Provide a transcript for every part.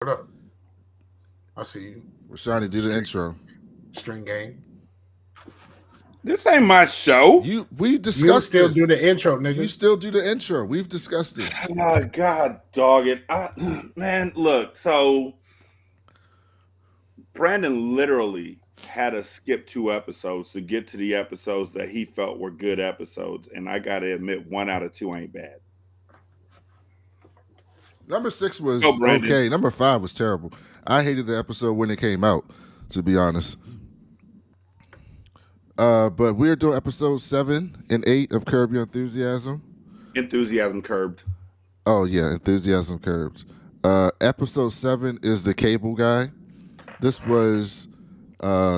What up? I see you. Rashanii, do the String, intro. string game. This ain't my show. We You discussed still do this. the intro, You nigga. still do the intro. We've discussed this. Oh, God, dog it. Man, look. So Brandon literally had to skip 2 episodes to get to the episodes that he felt were good episodes, and I gotta admit, 1 out of 2 ain't bad. Number 6 Go, was Brandon. okay. Number 5 was terrible. I hated the episode when it came out, to be honest. But we're doing episodes 7 and 8 of Curb Your Enthusiasm. Enthusiasm curbed. Oh yeah, Enthusiasm Curbed. Episode 7 is the cable guy. This was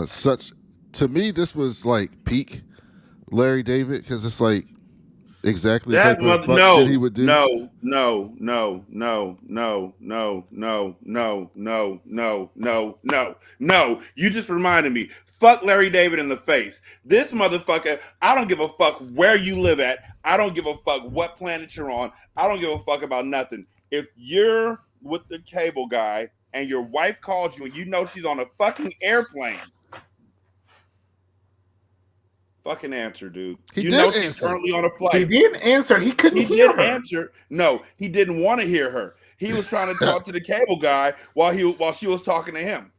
such to me. This was like peak Larry David because it's like exactly the That type of mother. fuck shit he No, would do. no, no, no, no, no, no, no, no, no, no, no, no, no. You just reminded me. Fuck Larry David in the face. This motherfucker, I don't give a fuck where you live at. I don't give a fuck what planet you're on. I don't give a fuck about nothing. If you're with the cable guy and your wife calls you and you know she's on a fucking airplane, fucking answer, dude. He You know did she's answer. currently on a He flight. did answer. He couldn't He hear did her. answer. No, he didn't want to hear her. He was trying to talk to the cable guy while she was talking to him.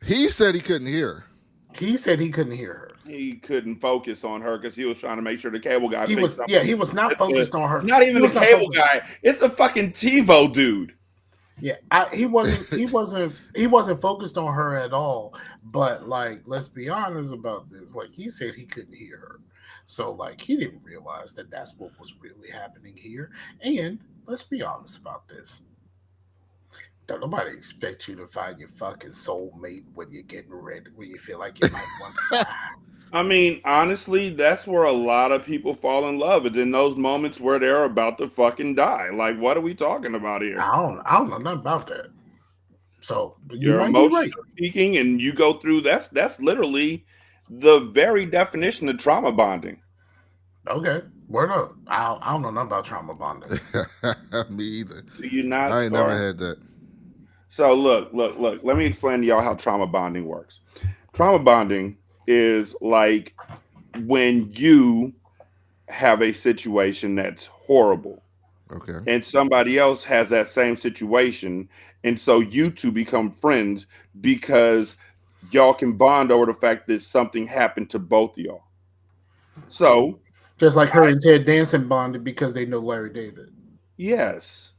He said he couldn't hear. He said he couldn't hear her. He couldn't focus on her because he was trying to make sure the cable guy He fixed was, something. yeah, he was not focused on her. Not He even the was not cable focused. guy. It's the fucking TiVo dude. Yeah, he wasn't focused on her at all. But like, let's be honest about this. Like, he said he couldn't hear her, so like, he didn't realize that that's what was really happening here. And let's be honest about this. Don't nobody expect you to find your fucking soulmate when you're getting ready, when you feel like you might want to die. I mean, honestly, that's where a lot of people fall in love. Is in those moments where they're about to fucking die. Like, what are we talking about here? I don't know nothing about that. So you Your might be emotions right. are peaking, and you go through. That's literally the very definition of trauma bonding. Okay, word up. I don't know nothing about trauma bonding. Me either. Do you not, I ain't never Scar? had that. So look. Let me explain to y'all how trauma bonding works. Trauma bonding is like when you have a situation that's horrible Okay. and somebody else has that same situation, and so you two become friends because y'all can bond over the fact that something happened to both of y'all. So Just like her and Ted Danson bonded because they know Larry David. yes.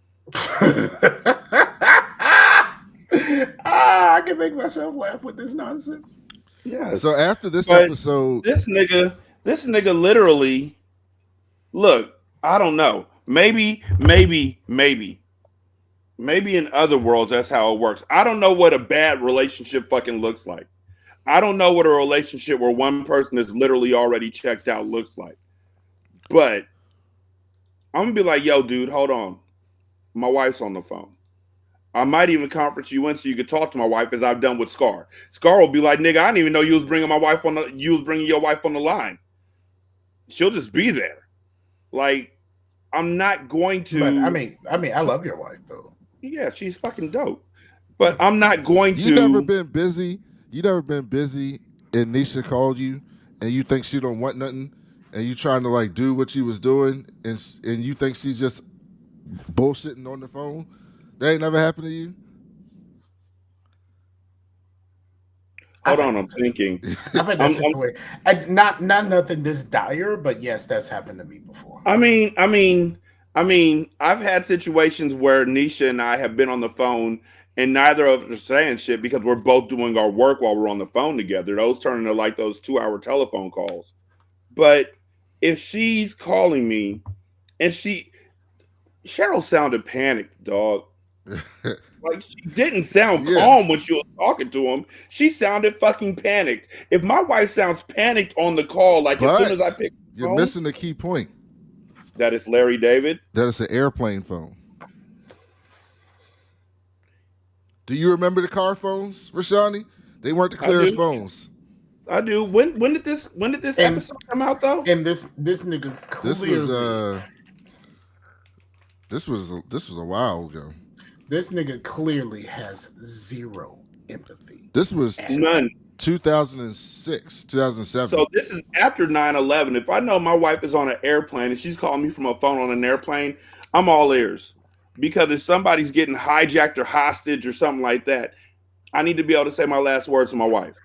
I can make myself laugh with this nonsense. Yes. So after this But episode, this nigga literally, look, I don't know. Maybe in other worlds that's how it works. I don't know what a bad relationship fucking looks like. I don't know what a relationship where one person is literally already checked out looks like. But I'm gonna be like, yo, dude, hold on. My wife's on the phone. I might even conference you in so you could talk to my wife, as I've done with Scar. Scar will be like, "Nigga, I didn't even know you was bringing your wife on the line." She'll just be there. Like, I'm not going But to. I love your wife though. Yeah, she's fucking dope, but I'm not going you never to. been busy. You never been busy, and Nisha called you, and you think she don't want nothing, and you trying to like do what she was doing, and you think she's just bullshitting on the phone. That ain't never happened to you. I've Hold had on, I'm that situation. thinking. I've had that situation. Not nothing this dire, but yes, that's happened to me before. I've had situations where Nisha and I have been on the phone and neither of us are saying shit because we're both doing our work while we're on the phone together. Those turn into like those 2 hour telephone calls. But if she's calling me and Cheryl sounded panicked, dog. Like she didn't sound Yeah, calm when she was talking to him. She sounded fucking panicked. If my wife sounds panicked on the call, like as soon as I but pick the you're phone, missing the key point. that is Larry David. That is an airplane phone. Do you remember the car phones, Rashani? They weren't the I clearest do. phones. I do. When did this And episode come out though? and this nigga This was clearly this was a while ago. This nigga clearly has zero empathy. This was At None. 2006, 2007. So this is after 9/11. If I know my wife is on an airplane and she's calling me from a phone on an airplane, I'm all ears. Because if somebody's getting hijacked or hostage or something like that, I need to be able to say my last words to my wife.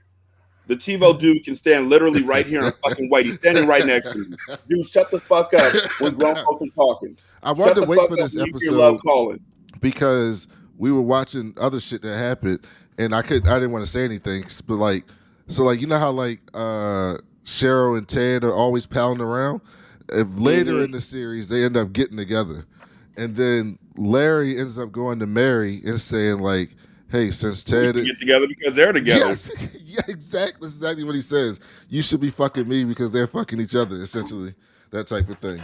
The TiVo dude can stand literally right here and fucking wait. He's standing right next to me. Dude, shut the fuck up when grown folks are talking. I wanted Shut to the wait fuck for up this when you hear love episode calling. because we were watching other shit that happened, and I didn't want to say anything, but like, so like, you know how like Cheryl and Ted are always palling around. If later in Mm-hmm. the series they end up getting together, and then Larry ends up going to Mary and saying like, "Hey, since We Ted." should get together because they're together. Yes, yeah, exactly. That's exactly what he says. You should be fucking me because they're fucking each other, essentially. That type of thing.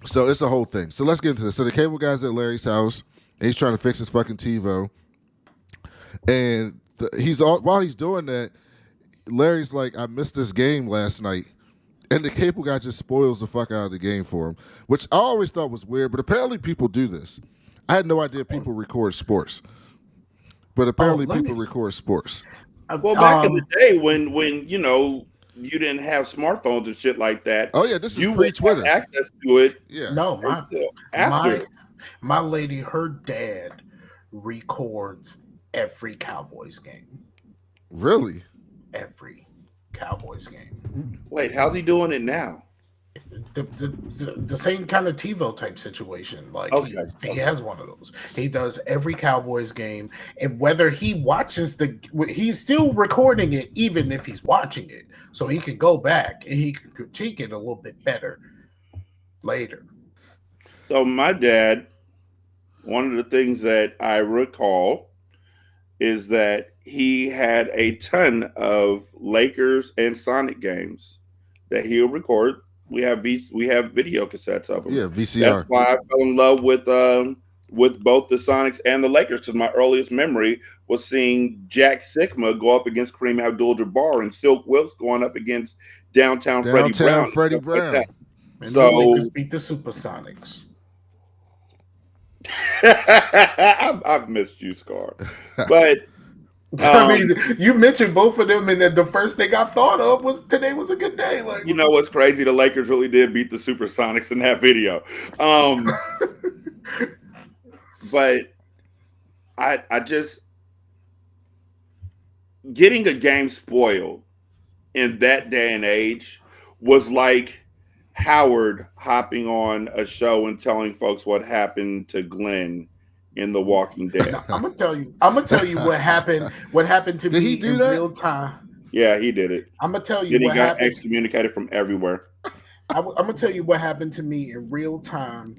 So it's a whole thing. So let's get into this. So the cable guy's at Larry's house, and he's trying to fix his fucking TiVo. And while he's doing that, Larry's like, "I missed this game last night," and the cable guy just spoils the fuck out of the game for him, which I always thought was weird. But apparently, people do this. I had no idea people record sports, but oh, apparently, let me. people record sports. Well, back in the Um, day when you didn't have smartphones and shit like that, Oh yeah, this is you would have pre-Twitter. access to it Yeah, no, my my after. my lady, her dad records every Cowboys game. really. Every Cowboys game. Wait, how's he doing it now? The same kind of TiVo type situation. Like Okay, he has one of those. He does every Cowboys game, and whether he watches he's still recording it, even if he's watching it, so he can go back and he can critique it a little bit better later. So my dad, one of the things that I recall is that he had a ton of Lakers and Sonic games that he'll record. We have video cassettes of them. Yeah, That's VCR. why I fell in love with both the Sonics and the Lakers. Because my earliest memory was seeing Jack Sigma go up against Kareem Abdul-Jabbar and Silk Wilkes going up against Downtown Freddie Downtown Brown and Freddie stuff like Brown. that. And the So Lakers beat the Supersonics. I've missed you, Scar. But I mean, you mentioned both of them, and then the first thing I thought of was today was a good day. Like, you know what's crazy? The Lakers really did beat the Supersonics in that video. But I just getting a game spoiled in that day and age was like Howard hopping on a show and telling folks what happened to Glenn in The Walking Dead. now, I'm gonna tell you. I'm gonna tell you what happened. What happened to Did he me do in that? real time. Yeah, he did it. I'm gonna tell you Then he what got happened. excommunicated from everywhere. I'm gonna tell you what happened to me in real time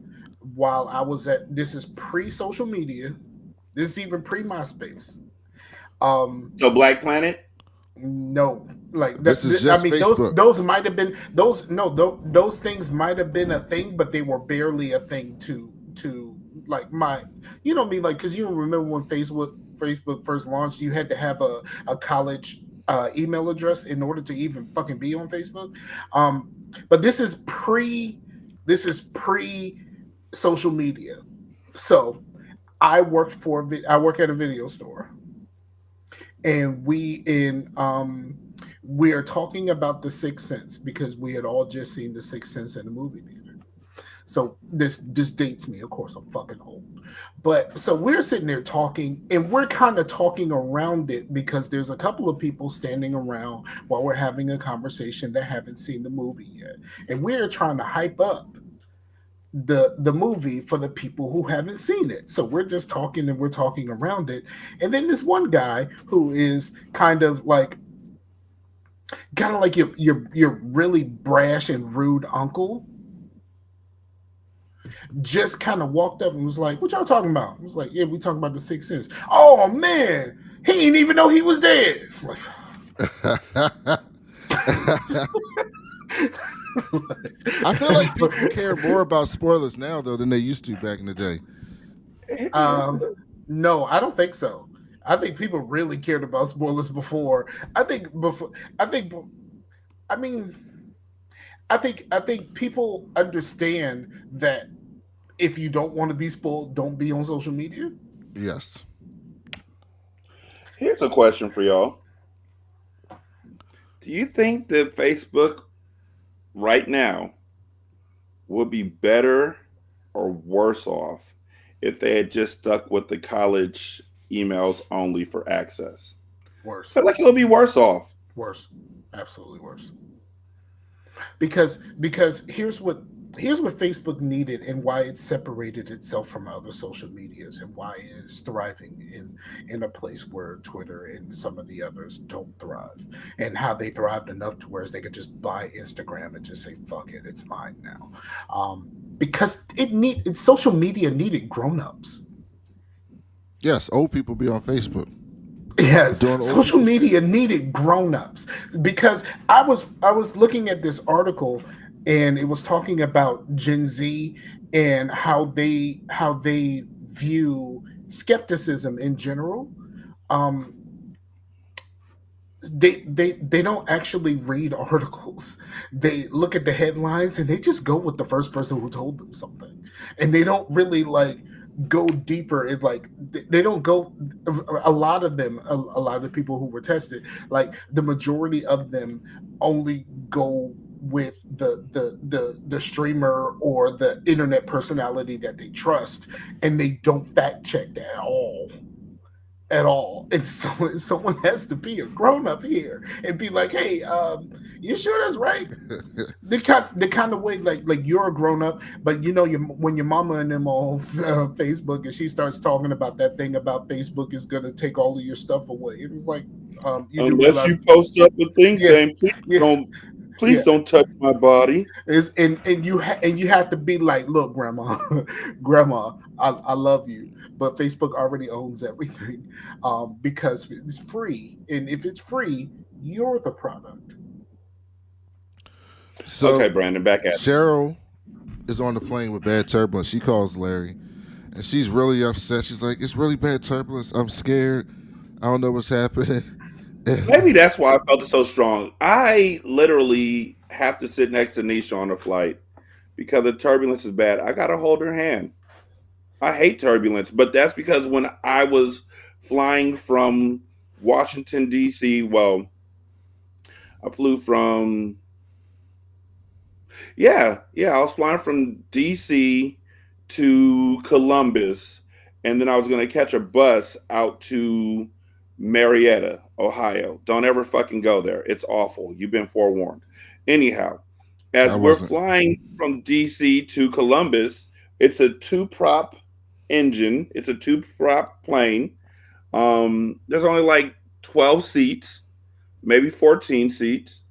while I was at. This is pre-social media. This is even pre-MySpace. So Black Planet? No, like This is I just mean, Facebook. those might have been those. No, those things might have been a thing, but they were barely a thing to like my. You know what I mean? Like, because you remember when Facebook first launched, you had to have a college email address in order to even fucking be on Facebook. But this is pre social media. So I work at a video store, and we are talking about the Sixth Sense because we had all just seen the Sixth Sense in the movie theater. So this dates me. Of course, I'm fucking old. But so we're sitting there talking, and we're kind of talking around it because there's a couple of people standing around while we're having a conversation that haven't seen the movie yet, and we're trying to hype up the movie for the people who haven't seen it. So we're just talking and we're talking around it, and then this one guy who is kind of like your really brash and rude uncle just kind of walked up and was like, "What y'all talking about?" I was like, "Yeah, we talking about the Sixth Sense." Oh man, he didn't even know he was dead. Like, I feel like people care more about spoilers now though than they used to back in the day. no, I don't think so. I think people really cared about spoilers before. I think before. I think. I mean, I think people understand that if you don't want to be spoiled, don't be on social media. Yes. Here's a question for y'all. Do you think that Facebook right now would be better or worse off if they had just stuck with the college emails only for access? I Worse, feel like it would be worse off. worse, absolutely worse. Because here's what Facebook needed and why it separated itself from other social medias and why it is thriving in a place where Twitter and some of the others don't thrive, and how they thrived enough to where they could just buy Instagram and just say fuck it, it's mine now. Because social media needed grown-ups. Yes, old people be on Facebook Yes, doing old social people shit. media needed grown-ups because I was looking at this article, and it was talking about Gen Z and how they view skepticism in general. Um, they don't actually read articles. They look at the headlines and they just go with the first person who told them something, and they don't really like go deeper. And like they don't go. A lot of them, a lot of the people who were tested, like the majority of them, only go with the streamer or the internet personality that they trust, and they don't fact check that at all. And so someone has to be a grown up here and be like, "Hey, you sure that's right?" The kind of way like you're a grown up, but when your mama and them on Facebook and she starts talking about that thing about Facebook is gonna take all of your stuff away, and it's like, you do Unless realize, you post up a thing yeah, saying, yeah, please yeah. don't touch my body. Is and you have to be like, look, grandma, grandma, I love you, but Facebook already owns everything, because it's free, and if it's free, you're the product. Okay, So Brandon, back at it. Cheryl is on the plane with bad turbulence. She calls Larry, and she's really upset. She's like, "It's really bad turbulence. I'm scared. I don't know what's happening." Maybe And that's why I felt it so strong. I literally have to sit next to Nisha on a flight because the turbulence is bad. I gotta hold her hand. I hate turbulence, but that's because when I was flying from Washington D.C., well, I flew from yeah, I was flying from D.C. to Columbus, and then I was gonna catch a bus out to Marietta, Ohio. Don't ever fucking go there. It's awful. You've been forewarned. Anyhow, I as we're wasn't. flying from DC to Columbus, it's a two prop engine. It's a two prop plane. There's only like 12 seats, maybe 14 seats.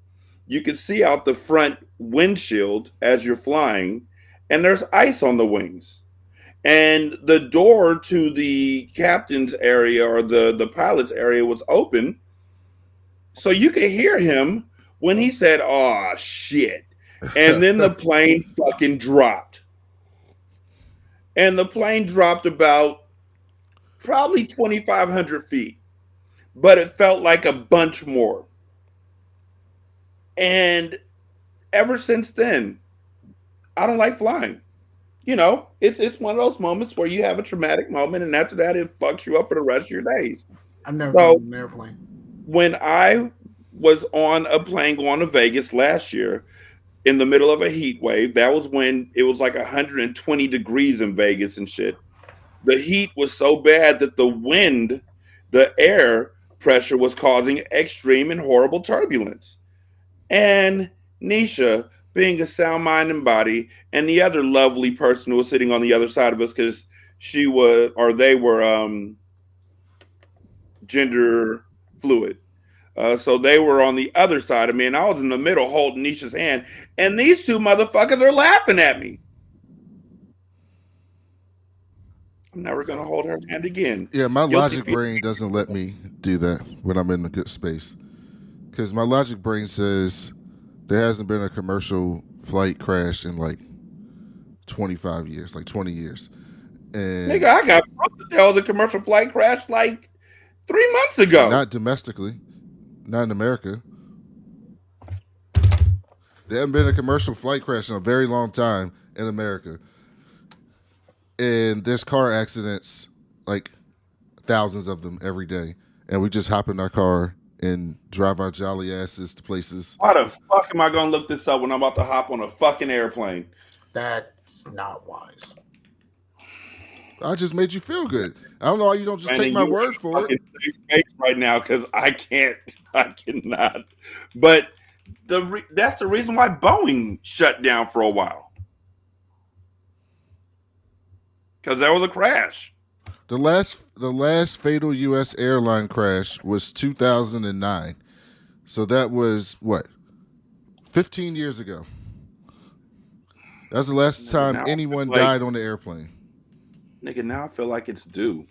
You can see out the front windshield as you're flying, and there's ice on the wings. And the door to the captain's area or the pilot's area was open, so you could hear him when he said, "Oh shit." And then the plane fucking dropped. And the plane dropped about probably 2,500 feet, but it felt like a bunch more. And ever since then, I don't like flying. It's one of those moments where you have a traumatic moment, and after that, it fucks you up for the rest of your days. I've never been So in an airplane. when I was on a plane going to Vegas last year in the middle of a heat wave, that was when it was like 120 degrees in Vegas and shit. The heat was so bad that the air pressure was causing extreme and horrible turbulence. And Nisha, being a sound mind and body, and the other lovely person who was sitting on the other side of us because she was or they were gender fluid. So they were on the other side of me, and I was in the middle holding Nisha's hand, and these two motherfuckers are laughing at me. I'm never gonna Sounds hold her hand again. Yeah, my Guilty logic feet. brain doesn't let me do that when I'm in a good space. Because my logic brain says there hasn't been a commercial flight crash in like 25 years, like 20 years. Nigga, And I got booked. There was a commercial flight crash like 3 months ago. not domestically, not in America. There hasn't been a commercial flight crash in a very long time in America. and there's car accidents, like thousands of them every day, and we just hop in our car and drive our jolly asses to places. Why the fuck am I gonna look this up when I'm about to hop on a fucking airplane? That's not wise. I just made you feel good. I don't know why you don't just take Brandon, my you are in word a for it. fucking safe space right now because I can't, I cannot. But that's the reason why Boeing shut down for a while because there was a crash. The last fatal U.S. airline crash was 2009. So that was what, 15 years ago. That's the last Nigga, time now I feel anyone like died on the airplane. nigga, now I feel like it's due.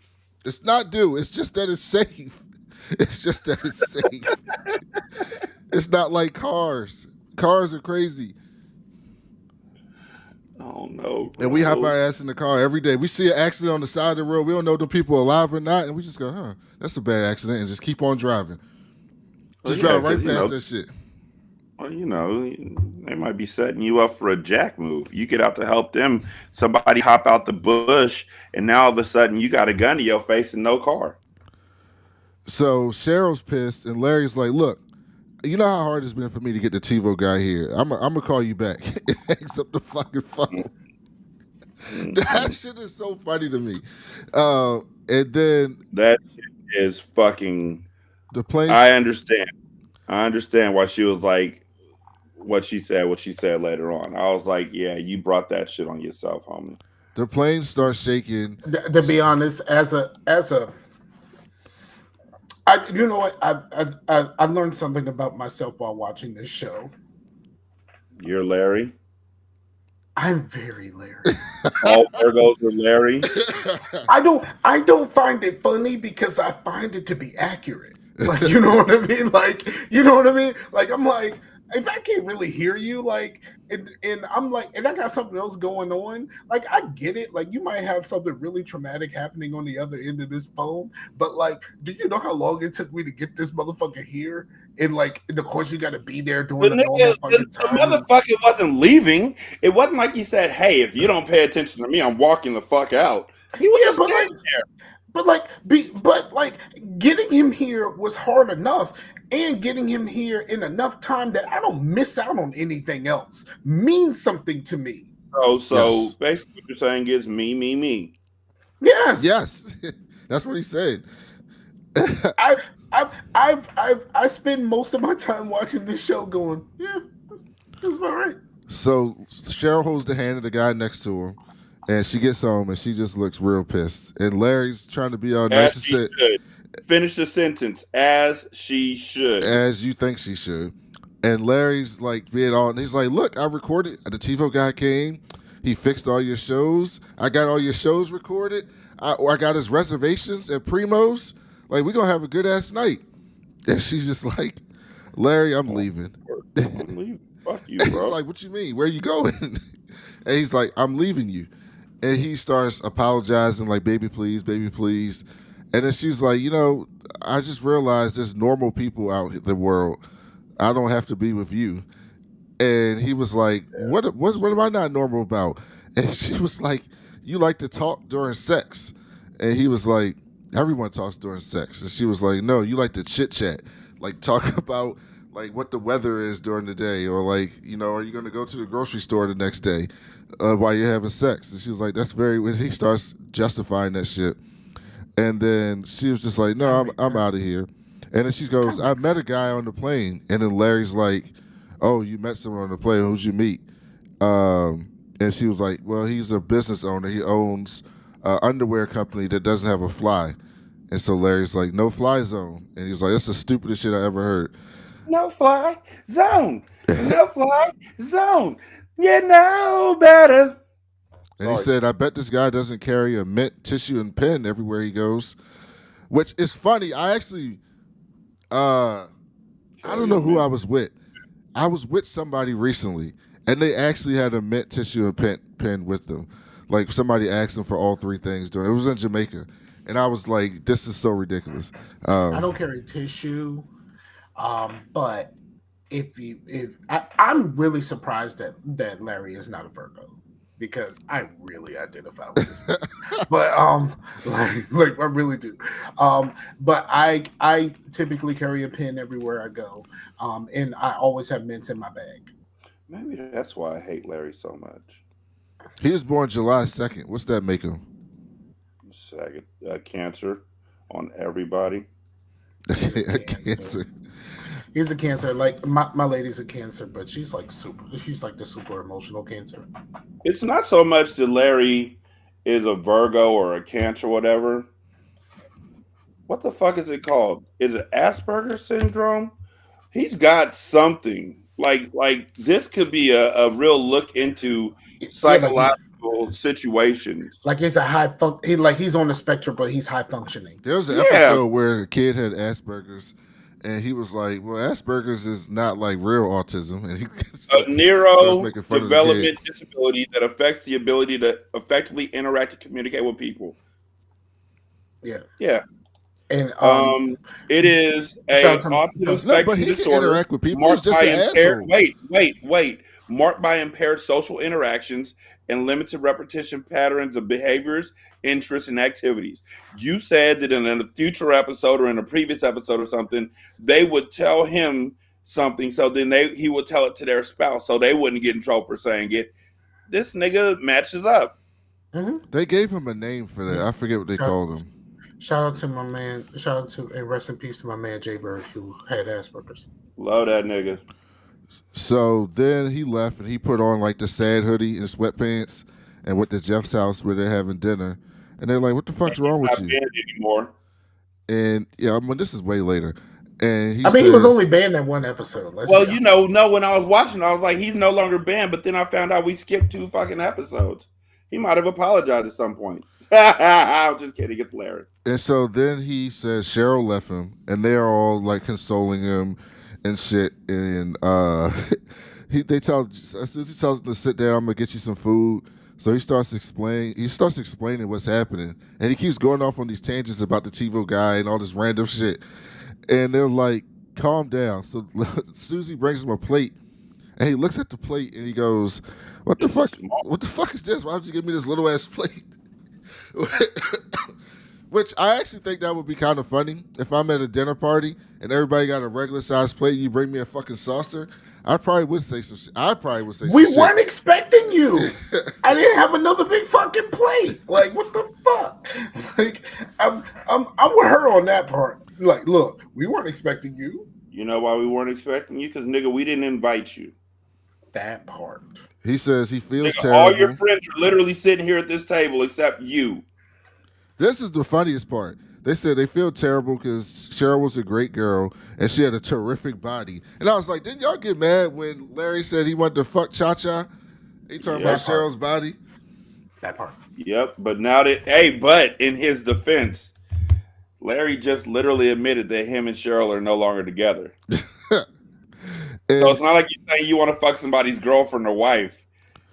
It's not due. It's just that it's safe. It's just that it's safe. It's not like cars. Cars are crazy. Oh no, And we hop bro. our ass in the car every day. We see an accident on the side of the road. We don't know if the people are alive or not. And we just go, huh, that's a bad accident. And just keep on driving. Well, Just yeah, drive right because past that shit. well, they might be setting you up for a jack move. You get out to help them. Somebody hop out the bush, and now all of a sudden you got a gun to your face and no car. So Cheryl's pissed. And Larry's like, look, you know how hard it's been for me to get the TiVo guy here. I'm going to call you back. It hangs up the fucking phone. That shit is so funny to me. And then That shit is fucking. the plane's I understand. I understand why she was like what she said later on. I was like, yeah, you brought that shit on yourself, homie. the plane starts shaking. To be honest, you know what, I learned something about myself while watching this show. You're Larry. I'm very Larry. All Virgos are Larry. I don't find it funny because I find it to be accurate. Like, you know what I mean? Like, you know what I mean? Like, I'm like, if I can't really hear you, like, and I'm like, and I got something else going on, like, I get it. Like, you might have something really traumatic happening on the other end of this phone, but like, do you know how long it took me to get this motherfucker here? And like, and of course, you got to be there during But the nigga, normal fucking the time. motherfucker wasn't leaving. It wasn't like he said, "Hey, if you don't pay attention to me, I'm walking the fuck out." He was Yeah, just standing there. but like getting him here was hard enough, and getting him here in enough time that I don't miss out on anything else means something to me. So Yes. basically, what you're saying is me, me, me. Yes, Yes. That's what he said. I I spend most of my time watching this show going, yeah, that's about right. So Cheryl holds the hand of the guy next to him, and she gets home and she just looks real pissed. And Larry's trying to be all As nice and she said, should. Finish the sentence. As she should. as you think she should. And Larry's like being all, and he's like, look, I recorded. The TiVo guy came. He fixed all your shows. I got all your shows recorded. I got his reservations at Primo's. Like, we're going to have a good ass night. And she's just like, Larry, I'm leaving. I'm leaving. Fuck you, He's bro. like, what you mean? Where you going? And he's like, I'm leaving you. And he starts apologizing, like, baby, please, baby, please. And then she's like, I just realized there's normal people out in the world. I don't have to be with you. And he was like, what am I not normal about? And she was like, you like to talk during sex. And he was like, everyone talks during sex. And she was like, no, you like to chit chat, like talk about like what the weather is during the day, or like, are you going to go to the grocery store the next day while you're having sex? And she was like, that's very, when he starts justifying that shit. And then she was just like, no, Kind of I'm makes out of sense. here. And then she Kind goes, of I makes met a sense. guy on the plane. And then Larry's like, oh, you met someone on the plane. Who'd you meet? And she was like, well, he's a business owner. He owns an underwear company that doesn't have a fly. And so Larry's like, no fly zone. And he's like, that's the stupidest shit I ever heard. No fly zone. No fly zone. You know better. And he Sorry. said, I bet this guy doesn't carry a mint tissue and pen everywhere he goes. Which is funny. I actually, I Carry don't a know who mint. I was with. I was with somebody recently, and they actually had a mint tissue and pen with them. Like, somebody asked them for all three things during it. Was in Jamaica. And I was like, this is so ridiculous. I Um, don't carry tissue, but if I'm really surprised that Larry is not a Virgo. because I really identify with this nigga. But like I really do. But I typically carry a pen everywhere I go. And I always have mints in my bag. Maybe that's why I hate Larry so much. He was born July 2nd. What's that make him? Second, cancer on everybody. He's a cancer. Cancer. He's a cancer. Like my lady's a cancer, but she's like super. She's like the super emotional cancer. It's not so much that Larry is a Virgo or a Cancer, whatever. What the fuck is it called? Is it Asperger's syndrome? He's got something. Like this could be a real look into Yeah, like he's psychological situations. like he's a high fun. He like he's on the spectrum, but he's high functioning. There was an Yeah, episode where a kid had Asperger's, and he was like, "Well, Asperger's is not like real autism," and he a starts making fun of the kid. neurodevelopment disability that affects the ability to effectively interact and communicate with people. Yeah, Yeah. and It is shout a out autism No, but spectrum he can disorder interact with people. He's marked just by an impaired. asshole. Wait. Marked by impaired social interactions and limited repetition patterns of behaviors, interests, and activities. You said that in a future episode or in a previous episode or something, they would tell him something, so then he would tell it to their spouse, so they wouldn't get in trouble for saying it. This nigga matches up. mhm. They gave him a name for that. I forget what they shout, called him. shout out to my man. Shout out to and rest in peace to my man Jay Bird who had Asperger's. Love that nigga. So then he left and he put on like the sad hoodie and sweatpants and went to Jeff's house where they're having dinner. And they're like, "What the fuck's wrong with Not you?" banned anymore. And yeah, I mean, this is way later. And he I mean, he was says, only banned in one episode. Let's Well, be you honest. know, no, when I was watching, I was like, he's no longer banned. But then I found out we skipped 2 fucking episodes. He might have apologized at some point. I'm just kidding. It's Larry. and so then he says Cheryl left him, and they're all like consoling him and shit. And they tell as soon as he tells him to sit down, I'm gonna get you some food. So he starts explaining. He starts explaining what's happening, and he keeps going off on these tangents about the TiVo guy and all this random shit. And they're like, "Calm down." So Susie brings him a plate, and he looks at the plate and he goes, "What the This is fuck? small. What the fuck is this? Why would you give me this little ass plate?" Which I actually think that would be kind of funny if I'm at a dinner party and everybody got a regular size plate. You bring me a fucking saucer. I probably would say some shit. I probably would say We some weren't expecting you. I didn't have another big fucking plate. Like, what the fuck? Like, I'm with her on that part. Like, look, we weren't expecting you. You know why we weren't expecting you? Because, nigga, we didn't invite you. That part. He says he feels Nigga, all your terrible. friends are literally sitting here at this table except you. This is the funniest part. They said they feel terrible because Cheryl was a great girl and she had a terrific body. And I was like, didn't y'all get mad when Larry said he wanted to fuck Cha Cha? He talking Yeah. about Cheryl's body. That part. Yep. But now that, hey, but in his defense, Larry just literally admitted that him and Cheryl are no longer together. And So it's not like you're saying you want to fuck somebody's girlfriend or wife.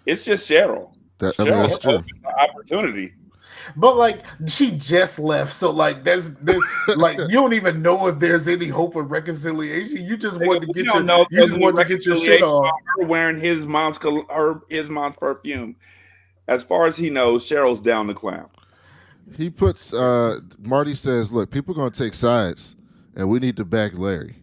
It's just Cheryl. I mean, that's Cheryl true. opened the opportunity. But like, she just left, so like, there's like, you don't even know if there's any hope of reconciliation. You just want to We get don't your, know if you there's just any want to get your shit reconciliation off. about her wearing his mom's perfume. As far as he knows, Cheryl's down to clown. He puts, Marty says, look, people are going to take sides and we need to back Larry.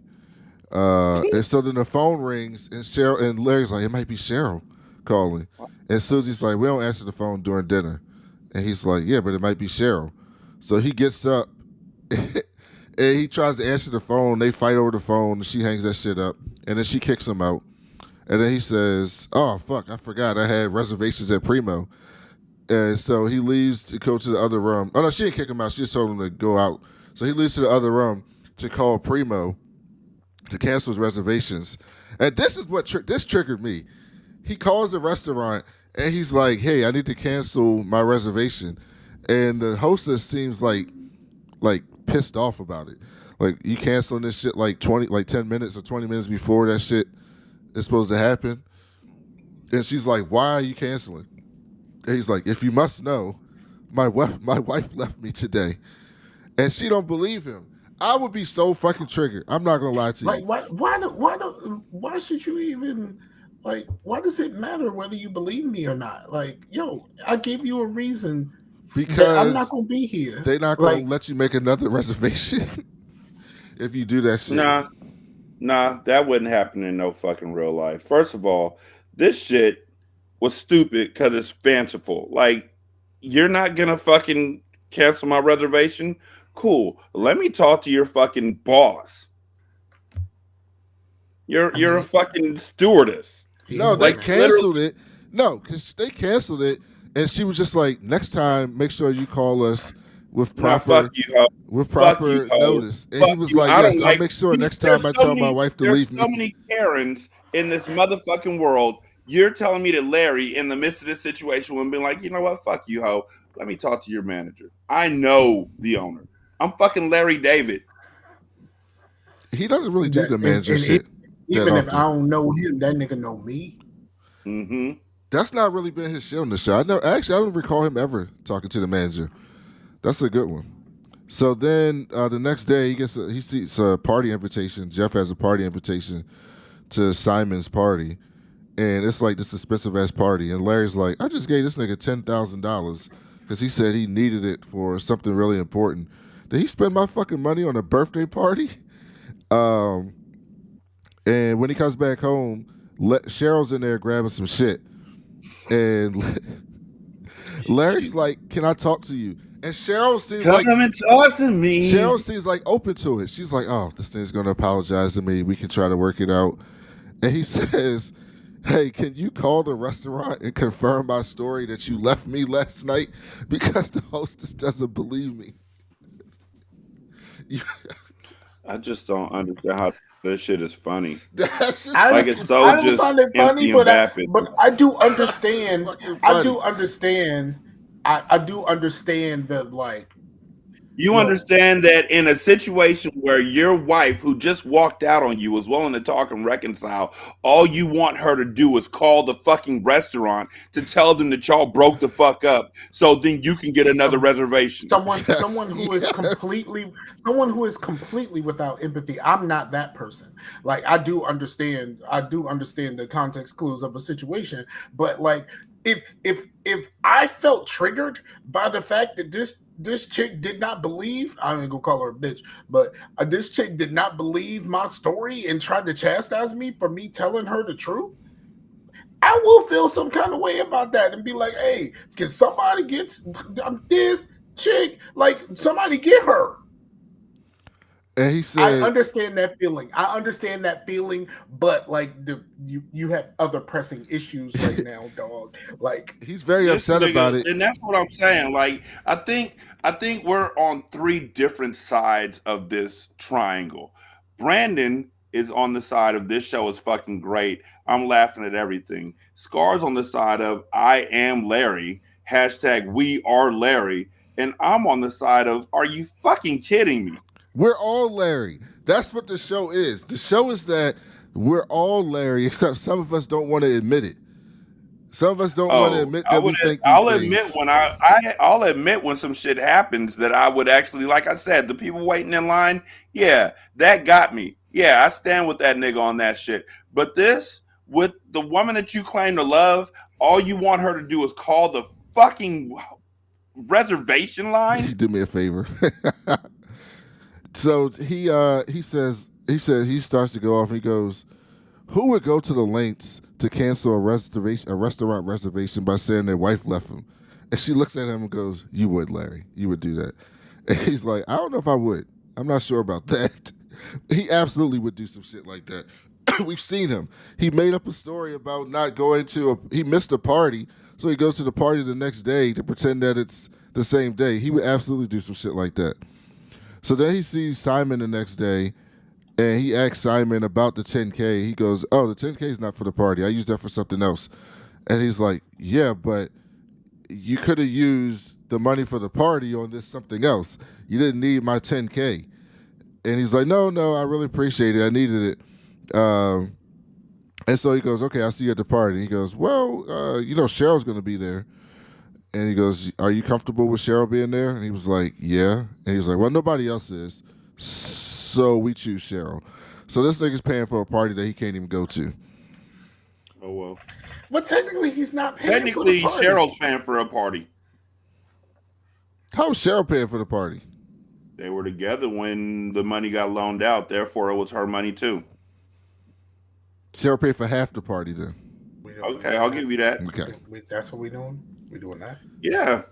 And so then the phone rings and Cheryl and Larry's like, it might be Cheryl calling. And Susie's like, we don't answer the phone during dinner. And he's like, yeah, but it might be Cheryl. So he gets up and he tries to answer the phone. They fight over the phone and she hangs that shit up. And then she kicks him out. And then he says, oh, fuck, I forgot. I had reservations at Primo. And so he leaves to go to the other room. Oh, no, she didn't kick him out. She just told him to go out. So he leaves to the other room to call Primo to cancel his reservations. And this is what this triggered me. He calls the restaurant and he's like, hey, I need to cancel my reservation. And the hostess seems like pissed off about it. Like, you canceling this shit like 10 minutes or 20 minutes before that shit is supposed to happen. And she's like, why are you canceling? And he's like, if you must know, my wife left me today. And she don't believe him. I would be so fucking triggered. I'm not gonna lie to you. Like, why should you even Like, why does it matter whether you believe me or not? Like, yo, I gave you a reason that I'm not Because gonna be here. they not gonna Like, let you make another reservation if you do that shit. Nah, nah, that wouldn't happen in no fucking real life. First of all, this shit was stupid because it's fanciful. Like, you're not gonna fucking cancel my reservation? Cool. Let me talk to your fucking boss. I You're a mean, fucking stewardess. he's No, a they Like manager. literally, canceled it. No, because they canceled it, and she was just like, "Next time, make sure you call us with nah, fuck proper you, ho. Fuck you, ho. notice." And he Fuck was you. like, I "Yes, don't I'll like make sure you. next time I tell my wife to There's leave me." so many Karens in this motherfucking world. You're telling me that Larry, in the midst of this situation, would be like, you know what? Fuck you, ho. Let me talk to your manager. I know the owner. I'm fucking Larry David. He doesn't really do That the manager and shit that even if I often. don't know him, that nigga know me. Mm-hmm. That's not really been his shit on the show. I know. Actually, I don't recall him ever talking to the manager. That's a good one. So then the next day, he sees a party invitation. Jeff has a party invitation to Simon's party, and it's like this expensive ass party. And Larry's like, I just gave this nigga $10,000 because he said he needed it for something really important. Did he spend my fucking money on a birthday party? Um, and when he comes back home, Cheryl's in there grabbing some shit, and Larry's like, "Can I talk to you?" And Come and talk to Cheryl me. seems like open to it. She's like, "Oh, this thing's gonna apologize to me. We can try to work it out." And he says, "Hey, can you call the restaurant and confirm my story that you left me last night because the hostess doesn't believe me?" You- I just don't understand how this shit is funny. That's just Like I it's fucking so I funny. don't just find it empty funny, and vapid. but I do It's understand. fucking I funny. do understand. I do understand that, like, You yo, understand that in a situation where your wife, who just walked out on you, is willing to talk and reconcile, all you want her to do is call the fucking restaurant to tell them that y'all broke the fuck up so then you can get another some reservation. Yes, yes. someone who is completely without empathy. I'm not that person. Like, I do understand the context clues of a situation, but like, if I felt triggered by the fact that this chick did not believe, I ain't gonna call her a bitch, but this chick did not believe my story and tried to chastise me for me telling her the truth, I will feel some kind of way about that and be like, hey, can somebody get this chick? Like, somebody get her. And he I said understand that feeling. But like, you have other pressing issues right now, dog. Like, he's very This upset about nigga, it. and that's what I'm saying. Like, I think we're on three different sides of this triangle. Brandon is on the side of this show is fucking great. I'm laughing at everything. Scar's on the side of I am Larry. Hashtag we are Larry. And I'm on the side of are you fucking kidding me? We're all Larry. That's what the show is. The show is that we're all Larry, except some of us don't want to admit it. Some of us don't want to Oh, admit that we think these I'll admit things. when I'll admit when some shit happens that I would actually, like I said, the people waiting in line, yeah, that got me. Yeah, I stand with that nigga on that shit. But this, with the woman that you claim to love, all you want her to do is call the fucking reservation line. You do me a favor. So he starts to go off and he goes, who would go to the lengths to cancel a restaurant reservation by saying their wife left him? And she looks at him and goes, "You would, Larry. You would do that." And he's like, "I don't know if I would. I'm not sure about that." He absolutely would do some shit like that. We've seen him. He made up a story about not going to he missed a party, so he goes to the party the next day to pretend that it's the same day. He would absolutely do some shit like that. So then he sees Simon the next day and he asks Simon about the 10K. He goes, "Oh, the 10K is not for the party. I used that for something else." And he's like, "Yeah, but you could have used the money for the party on this something else. You didn't need my 10K." And he's like, "No, no, I really appreciate it. I needed it." And so he goes, "Okay, I'll see you at the party." He goes, "Well, Cheryl's going to be there." And he goes, "Are you comfortable with Cheryl being there?" And he was like, "Yeah." And he was like, "Well, nobody else is. So we choose Cheryl." So this nigga's paying for a party that he can't even go to. Oh well. But technically, he's not paying for the Technically, party. Cheryl's paying for a party. How was Cheryl paying for the party? They were together when the money got loaned out. Therefore, it was her money too. Cheryl paid for half the party then. We Okay, I'll doing give you that. Okay. that's what we doing. We doing that. Yeah,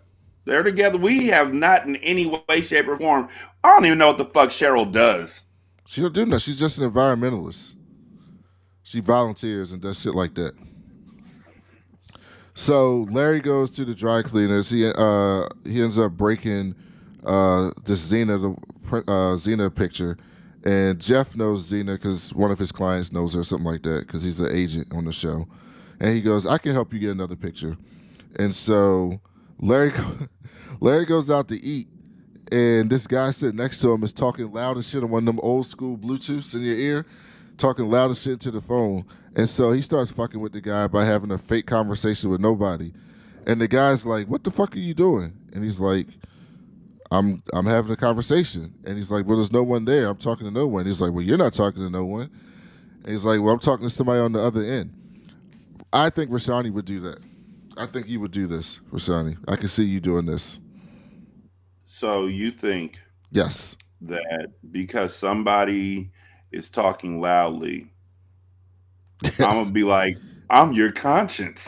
they're together. We have not in any way, shape, or form. I don't even know what the fuck Cheryl does. She don't do nothing. She's just an environmentalist. She volunteers and does shit like that. So Larry goes to the dry cleaners. He ends up breaking this Xena picture, and Jeff knows Xena because one of his clients knows her, something like that, because he's an agent on the show. And he goes, "I can help you get another picture." And so Larry Larry goes out to eat, and this guy sitting next to him is talking loud as shit on one of them old school Bluetooths in your ear, talking loud as shit to the phone. And so he starts fucking with the guy by having a fake conversation with nobody. And the guy's like, "What the fuck are you doing?" And he's like, I'm having a conversation." And he's like, "Well, there's no one there. I'm talking to no one." He's like, "Well, you're not talking to no one." And he's like, "Well, I'm talking to somebody on the other end." I think Rashanii would do that. I think you would do this, Rashanii. I can see you doing this. So you think Yes. that because somebody is talking loudly, I'm Yes. gonna be like, I'm your conscience.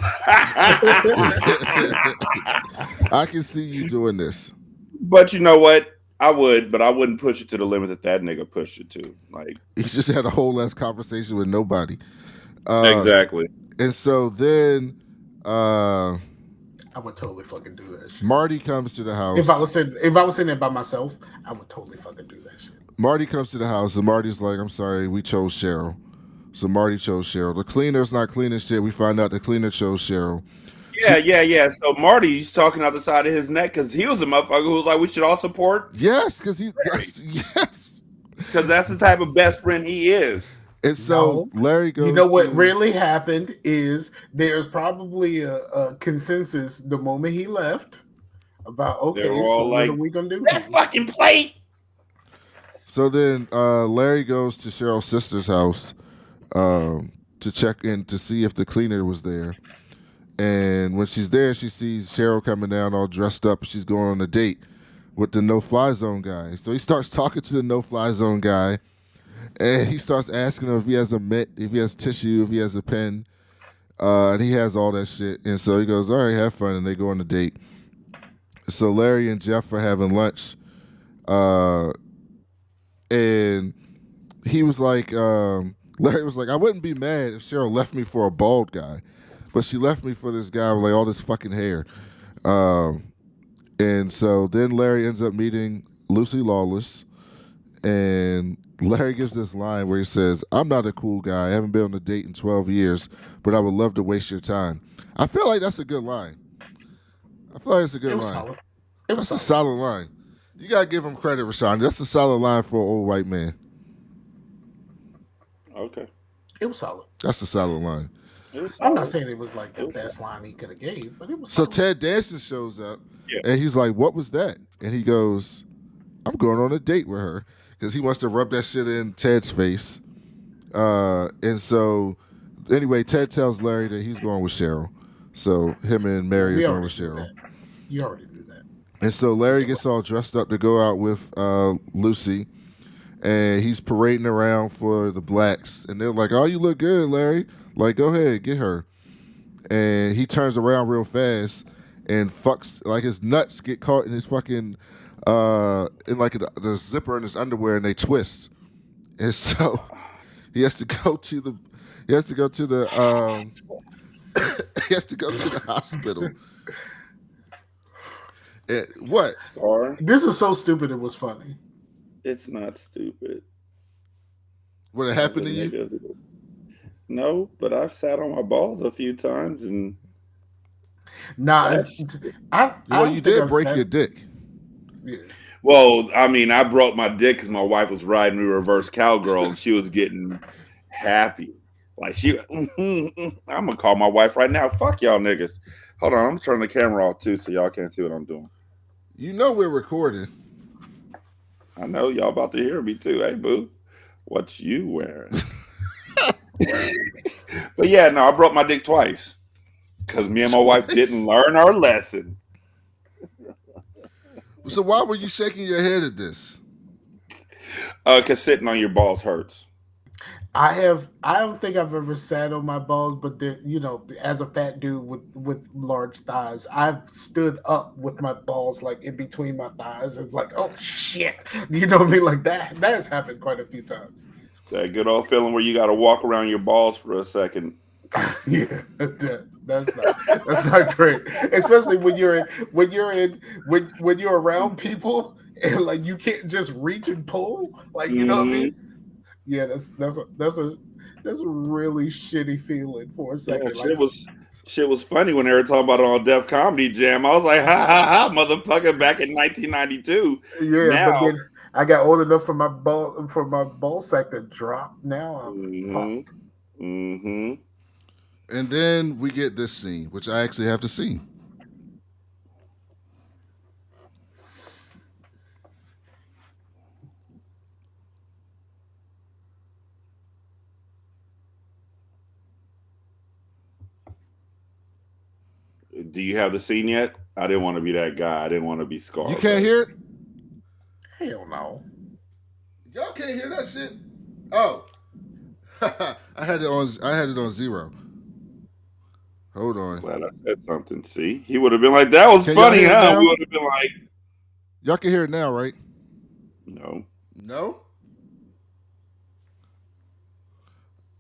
I can see you doing this. But you know what? I would, but I wouldn't push it to the limit that nigga pushed it to. Like, He just had a whole ass conversation with nobody. exactly. And so then I would totally fucking do that shit. Marty comes to the house. If I was sitting there by myself, I would totally fucking do that shit. Marty comes to the house, and Marty's like, "I'm sorry, we chose Cheryl." So Marty chose Cheryl. The cleaner's not cleaning shit. We find out the cleaner chose Cheryl. Yeah. So Marty's talking out the side of his neck because he was a motherfucker who was like, we should all support. Yes, because yes. Because that's the type of best friend he is. And so No. Larry goes. You know what really happened is there's probably a consensus the moment he left about They were okay, all so like, what are we gonna do? that fucking plate. So then Larry goes to Cheryl's sister's house to check in to see if the cleaner was there. And when she's there, she sees Cheryl coming down all dressed up. She's going on a date with the no-fly zone guy. So he starts talking to the no-fly zone guy, and he starts asking him if he has a mitt, if he has tissue, if he has a pen, and he has all that shit. And so he goes, "All right, have fun," and they go on a date. So Larry and Jeff are having lunch, and he was like, Larry was like, "I wouldn't be mad if Cheryl left me for a bald guy, but she left me for this guy with like all this fucking hair." And so then Larry ends up meeting Lucy Lawless, and Larry gives this line where he says, "I'm not a cool guy. I haven't been on a date in 12 years, but I would love to waste your time." I feel like that's a good line. I feel like it's a good It was line. solid. It was That's a solid. solid line. You gotta give him credit, Rashawn. That's a solid line for an old white man. Okay. It was solid. That's a solid line. I'm not saying it was like the best line he could have gave, but it was So solid. Ted Danson shows up, Yeah. and he's like, "What was that?" And he goes, "I'm going on a date with her," because he wants to rub that shit in Ted's face. And so, anyway, Ted tells Larry that he's going with Cheryl. So him and Mary We are going already with knew Cheryl. that. You already knew that. And so Larry gets all dressed up to go out with Lucy, and he's parading around for the blacks. And they're like, "Oh, you look good, Larry. Like, go ahead, get her." And he turns around real fast and fucks, like his nuts get caught in his fucking, in like the zipper in his underwear, and they twist. And so he has to go to the, he has to go to the, he has to go to the hospital. And what? Scar, This is so stupid. It was funny. it's not stupid. What happened to As a you? nigga. No, but I've sat on my balls a few times, and Nah, That's- I Well, don't you think did I've break sat- your dick. Yeah. well, I mean, I broke my dick because my wife was riding me reverse cowgirl, and she was getting happy. Like she, I'm gonna call my wife right now. Fuck y'all niggas. Hold on, I'm turning the camera off too, so y'all can't see what I'm doing. You know we're recording. I know y'all about to hear me too. Hey, boo, what you wearing? But yeah, no, I broke my dick twice because me and my wife didn't Twice. learn our lesson. So why were you shaking your head at this? Because sitting on your balls hurts. I don't think I've ever sat on my balls, but as a fat dude with large thighs, I've stood up with my balls like in between my thighs. It's like, oh shit. You know what I mean? Like that has happened quite a few times. That good old feeling where you got to walk around your balls for a second. Yeah, that's not great. Especially when you're around people and like you can't just reach and pull. Like, you know what I mean? Hmm. Yeah, that's a really shitty feeling for a Yeah, second. Like, shit was funny when they were talking about it on Def Comedy Jam. I was like, ha ha ha, motherfucker, back in 1992. yeah, but Now, then I got old enough for my ball sack to drop. Now I'm hmm fucked. hmm And then we get this scene, which I actually have to see. do you have the scene yet? I didn't want to be that guy. I didn't want to be You Scar, can't but hear it? Hell no. Y'all can't hear that shit? Oh. I had it on zero. Hold I'm on. glad I said something. See, he would have been like, "That was Can y'all funny, hear it huh?" We now? would have been like, Y'all can hear it now, right? "No." No?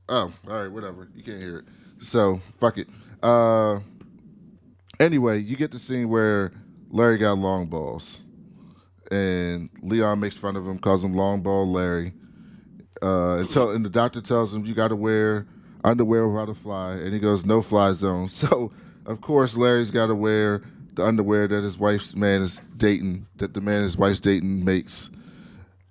Oh, all right, whatever. You can't hear it. So, fuck it. Anyway, you get the scene where Larry got long balls. And Leon makes fun of him, calls him long ball Larry. And the doctor tells him you got to wear underwear without a fly, and he goes no fly zone. So of course Larry's got to wear the underwear that his wife's man is dating, that the man his wife's dating makes.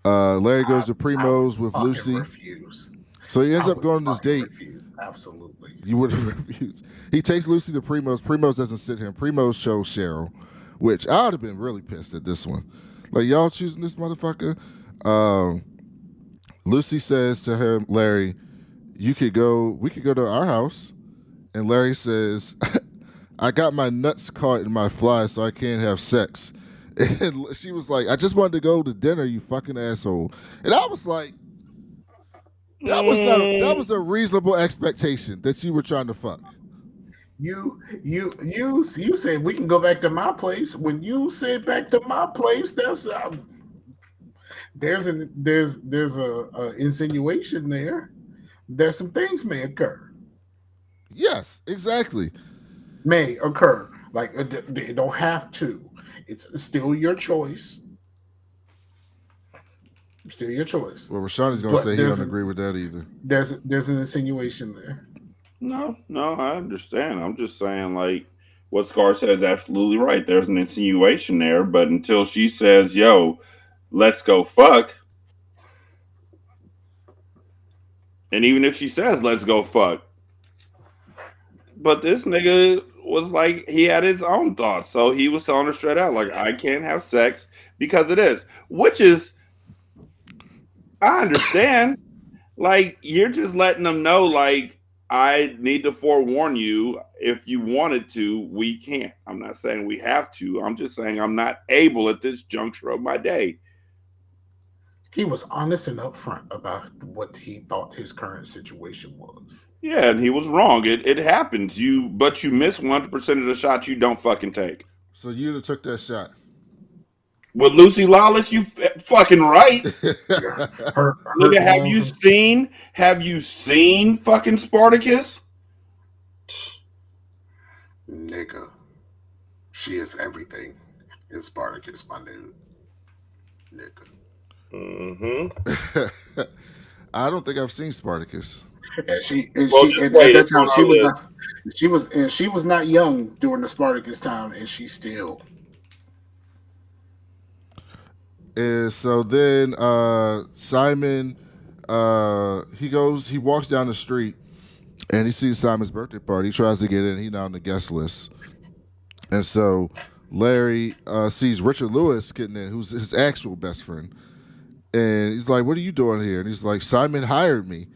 Larry goes to I would Primos with fucking Lucy, refuse. so he ends I up would going on this fucking date. refuse. Absolutely. You would have refused. He takes Lucy to Primos. Primos doesn't sit him. Primos chose Cheryl, which I would have been really pissed at this one. Like y'all choosing this motherfucker. Um, Lucy says to him, Larry, we could go to our house. And Larry says, I got my nuts caught in my fly, so I can't have sex. And she was like, I just wanted to go to dinner, you fucking asshole. And I was like, that Mm, was a reasonable expectation that you were trying to fuck. You said we can go back to my place. When you said back to my place, that's there's a insinuation there. There's some things Yes, exactly. may occur. Like they don't have to. It's still your choice. Still your choice. Well, Rashani's gonna But say he don't agree with that either. there's an insinuation there. no, no, I understand. I'm just saying, like, what Scar says is absolutely right. There's an insinuation there, but until she says, "Yo, let's go fuck," and even if she says, "Let's go fuck," but this nigga was like, he had his own thoughts, so he was telling her straight out, like, "I can't have sex because of this," which is, I understand. Like, you're just letting them know, like, I need to forewarn you. If you wanted to, we can't. I'm not saying we have to. I'm just saying I'm not able at this juncture of my day. He was honest and upfront about what he thought his current situation was. Yeah, and he was wrong. It happens. But you miss 100% of the shots you don't fucking take. So you'd have took that shot. With Lucy Lawless, fucking right. Yeah, hurt Nigga, walls, have you seen fucking Spartacus? nigga. She is everything. In Spartacus, my dude, nigga. Mm-hmm. I don't think I've seen Spartacus. Well, just at wait. that It's time on our list. she was not young during the Spartacus time, and she still. And so then Simon, he walks down the street and he sees Simon's birthday party. He tries to get in. He's not on the guest list. And so Larry sees Richard Lewis getting in, who's his actual best friend. And he's like, "What are you doing here?" And he's like, "Simon hired me."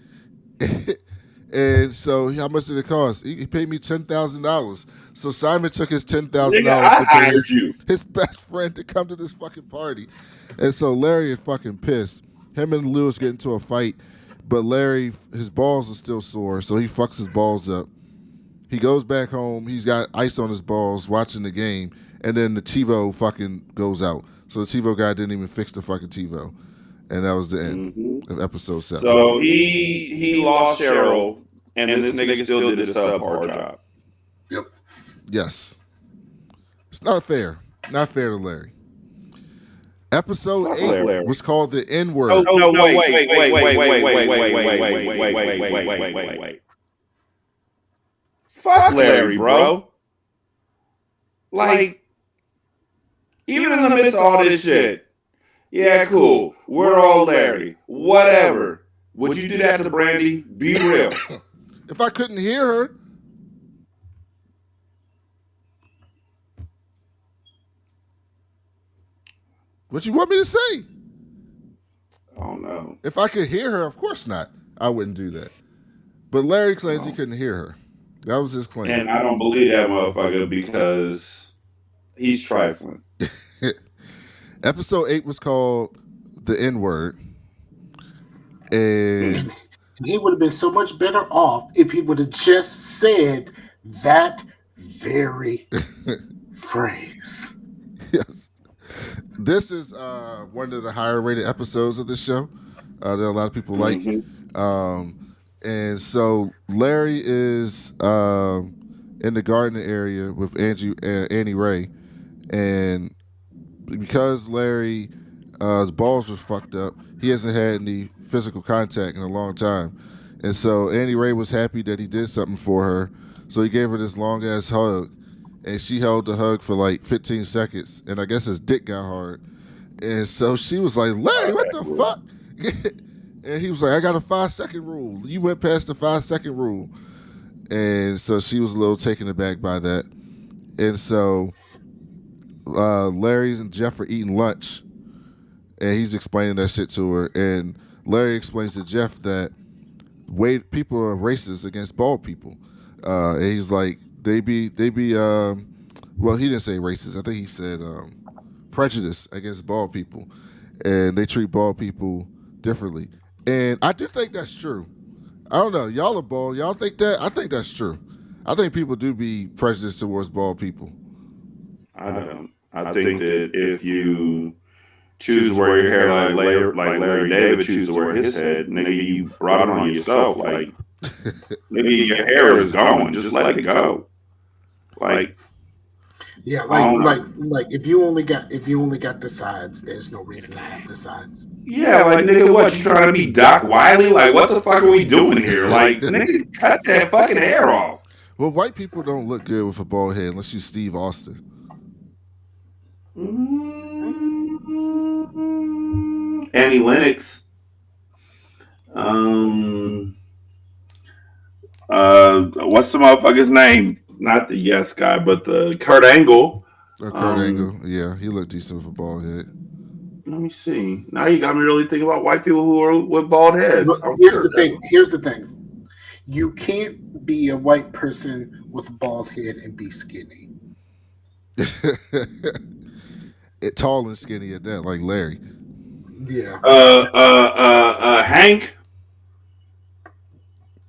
And so, how much did it cost? He paid me $10,000. So Simon took his ten thousand Nigga, dollars I to pay hired you. his best friend to come to this fucking party. And so Larry is fucking pissed. Him and Lewis get into a fight, but Larry, his balls are still sore, so he fucks his balls up. He goes back home. He's got ice on his balls watching the game, and then the TiVo fucking goes out. So the TiVo guy didn't even fix the fucking TiVo, and that was the end Hmm. of episode 7. So he lost Cheryl, and this nigga still did a subpar job. Yep. Yes, it's not fair. Not fair to Larry. Episode Fuck 8 Larry. was called the N word. Oh no! Wait! Fuck Larry, bro. Like, even in the midst of all this shit, yeah, cool. We're all Larry. Whatever. Would you do that to Brandy? Be real. If I couldn't hear her, what you want me to say? Oh no. If I could hear her, of course not. I wouldn't do that. But Larry claims he couldn't hear her. That was his claim. And I don't believe that motherfucker because he's trifling. Episode 8 was called the N word. And He would have been so much better off if he would have just said that very phrase. yes. This is one of the higher rated episodes of the show that a lot of people like. And so Larry is in the garden area with Annie Ray. And because Larry's balls were fucked up, he hasn't had any physical contact in a long time. And so Annie Ray was happy that he did something for her. So he gave her this long ass hug. And she held the hug for like 15 seconds. And I guess his dick got hard. And so she was like, Larry, what the fuck? And he was like, I got a 5-second rule. You went past the 5-second rule. And so she was a little taken aback by that. And so Larry and Jeff are eating lunch. And he's explaining that shit to her. And Larry explains to Jeff that people are racist against bald people. And he's like, they be well, he didn't say racist. I think he said prejudice against bald people. And they treat bald people differently. And I do think that's true. I don't know. Y'all are bald. Y'all think that? I think that's true. I think people do be prejudiced towards bald people. I don't. I think that if you choose to wear your hair like Larry David chooses to wear his head, nigga, you brought it on yourself. Like, nigga, your hair is going. Just let it go. Like, Yeah, like if you only got the sides, there's no reason to have the sides. yeah, like nigga, what you trying to be Doc Wiley? Like, what the fuck are we doing here? Like, nigga, cut that fucking hair off. Well, white people don't look good with a bald head unless you Steve Austin. Annie Lennox. What's the motherfucker's name? Not the Yes guy, but the Kurt Angle. Or Kurt Angle. Yeah, he looked decent with a bald head. Let me see. Now you got me really thinking about white people who are with bald heads. Here's the thing. Here's the thing. You can't be a white person with a bald head and be skinny. Tall and skinny at that, like Larry. Yeah. Hank.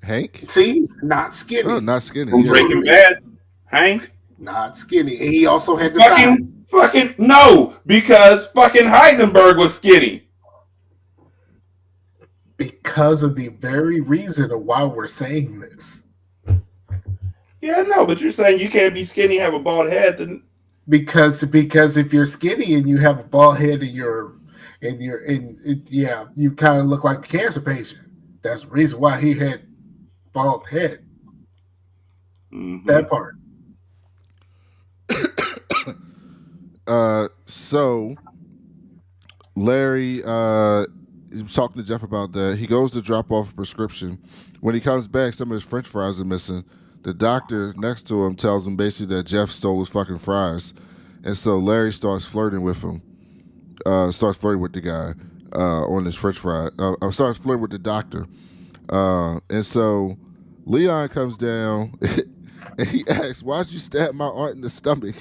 Hank? See, he's not skinny. Oh, not skinny. From Yeah. Breaking Bad. Hank. Not skinny. And he also had the side. Fucking no, because fucking Heisenberg was skinny. Because of the very reason of why we're saying this. Yeah, no, but you're saying you can't be skinny, have a bald head, then Because if you're skinny and you have a bald head and you kind of look like a cancer patient. That's the reason why he had bald head. That part. So Larry he was talking to Jeff about that. He goes to drop off a prescription. When he comes back, some of his French fries are missing. The doctor next to him tells him basically that Jeff stole his fucking fries. And so Larry starts flirting with him. Starts flirting with the guy on his French fry. Starts flirting with the doctor. And so Leon comes down and he asks, "Why'd you stab my aunt in the stomach?"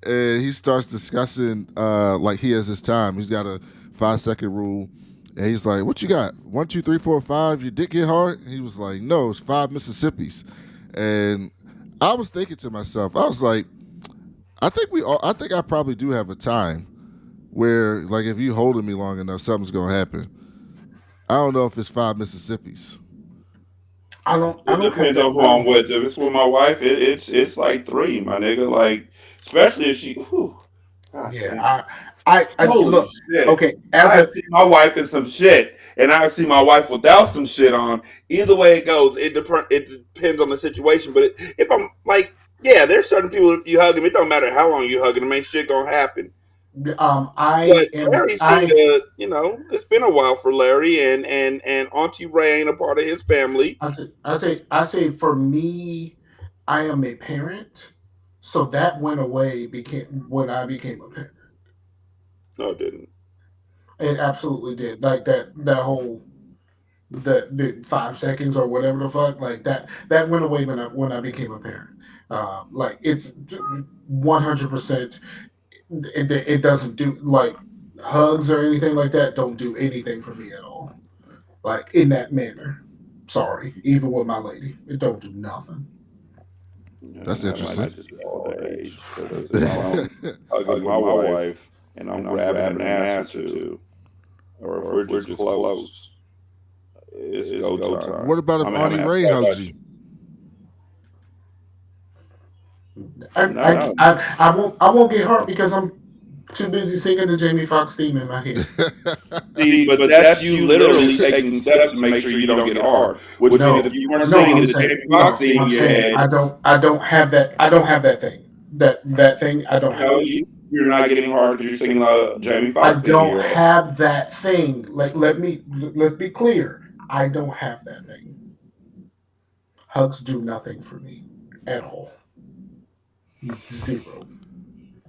And he starts discussing like he has his time. He's got a 5 second rule. And he's like, "What you got? 1, 2, 3, 4, 5. Your dick get hard?" And he was like, "No, it's 5 Mississippis." And I was thinking to myself, I was like, I think I probably do have a time where, like, if you holding me long enough, something's gonna happen. I don't know if it's 5 Mississippis. I It don't have depends on that. who I'm with. If it's with my wife, it's like three, my nigga. Like, especially if she, whew, god Yeah, damn. I Holy look. shit. Okay, I as have a seen my wife in some shit, and I have seen my wife without some shit on. Either way it goes, it depends on the situation. But if I'm like, yeah, there's certain people, if you hug them, it don't matter how long you hugging them, ain't shit gonna happen. But Larry seemed to, it's been a while for Larry, and Auntie Ray ain't a part of his family. I say for me, I am a parent, so that went away became when I became a parent. No, it didn't. It absolutely did. Like that whole the 5 seconds or whatever the fuck, like that went away when I became a parent. Like it's 100%. It doesn't do like hugs or anything like that. Don't do anything for me at all. Like in that manner. Sorry, even with my lady, it don't do nothing. That's That might interesting. just be old age. Because if I'm hugging my wife and I'm grabbing an ass or two, or if we're just close, it's go time. What about I if mean, I'm Auntie asking Ray a hugs you? question. No. I won't get hurt because I'm too busy singing the Jamie Foxx theme in my head. See, but that's you literally taking steps to make sure you don't get hard. Which means No, if you weren't no, singing I'm the saying Jamie Foxx no. theme in I'm your saying head, I don't have that thing. That thing I don't have no, it. you're not getting hard because you're singing the Jamie I Foxx theme in don't your head. have that thing. Like let's be clear. I don't have that thing. Hugs do nothing for me at all. Zero.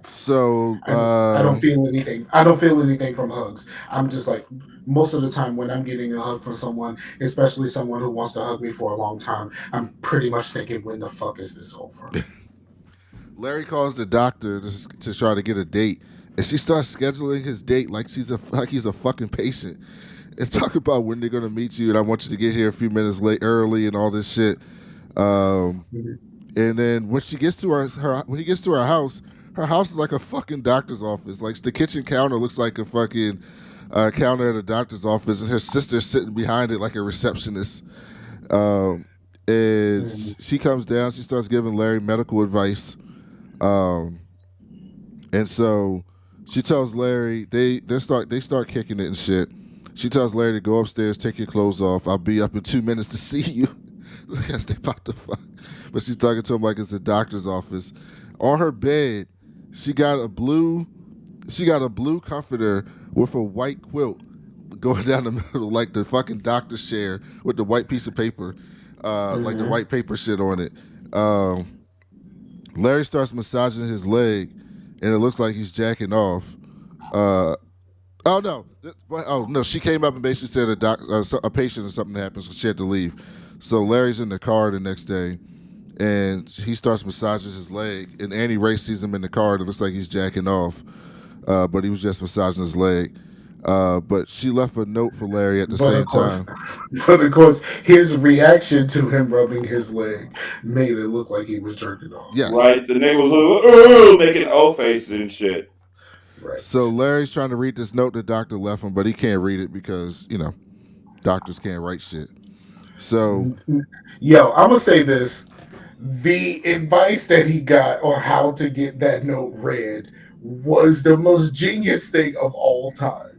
So, I don't feel anything. I don't feel anything from hugs. I'm just like most of the time when I'm getting a hug from someone, especially someone who wants to hug me for a long time, I'm pretty much thinking, when the fuck is this over? Larry calls the doctor to try to get a date, and she starts scheduling his date like he's a fucking patient, and talk about when they're gonna meet you, and I want you to get here a few minutes late early and all this shit. Um, Mhm. and then when she gets to when he gets to her house is like a fucking doctor's office. Like the kitchen counter looks like a fucking counter at a doctor's office, and her sister's sitting behind it like a receptionist. Um, and Mhm. she comes down, she starts giving Larry medical advice. Um, and so she tells Larry they start kicking it and shit. She tells Larry to go upstairs, take your clothes off. I'll be up in 2 minutes to see you. I guess they about to fuck. But she's talking to him like it's a doctor's office. On her bed, she got a blue comforter with a white quilt going down the middle, like the fucking doctor's chair with the white piece of paper, like the Mhm. white paper shit on it. Um, Larry starts massaging his leg, and it looks like he's jacking off. Uh, oh no! Oh no! She came up and basically said a patient or something happened, so she had to leave. So Larry's in the car the next day, and he starts massaging his leg, and Annie Ray sees him in the car, and it looks like he's jacking off, but he was just massaging his leg. But she left a note for Larry at the But of same course, time. but of course, his reaction to him rubbing his leg made it look like he was jerking off. Yes. Right? The nigga was like, making O faces and shit. So Right. Larry's trying to read this note the doctor left him, but he can't read it because doctors can't write shit. So Yo, I'm gonna say this: the advice that he got on how to get that note read was the most genius thing of all time.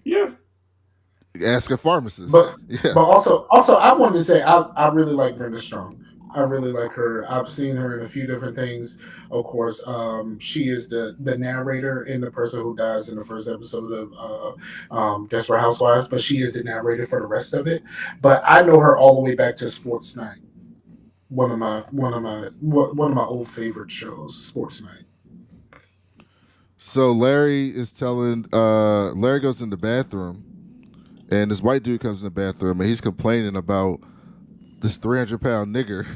Yeah. ask a pharmacist. But Yeah. but also I wanted to say I really like Brenda Strong. I really like her. I've seen her in a few different things. Of course, she is the narrator and the person who dies in the first episode of Desperate Housewives, but she is the narrator for the rest of it. But I know her all the way back to Sports Night, one of my old favorite shows, Sports Night. So Larry goes in the bathroom, and this white dude comes in the bathroom, and he's complaining about this 300-pound nigger,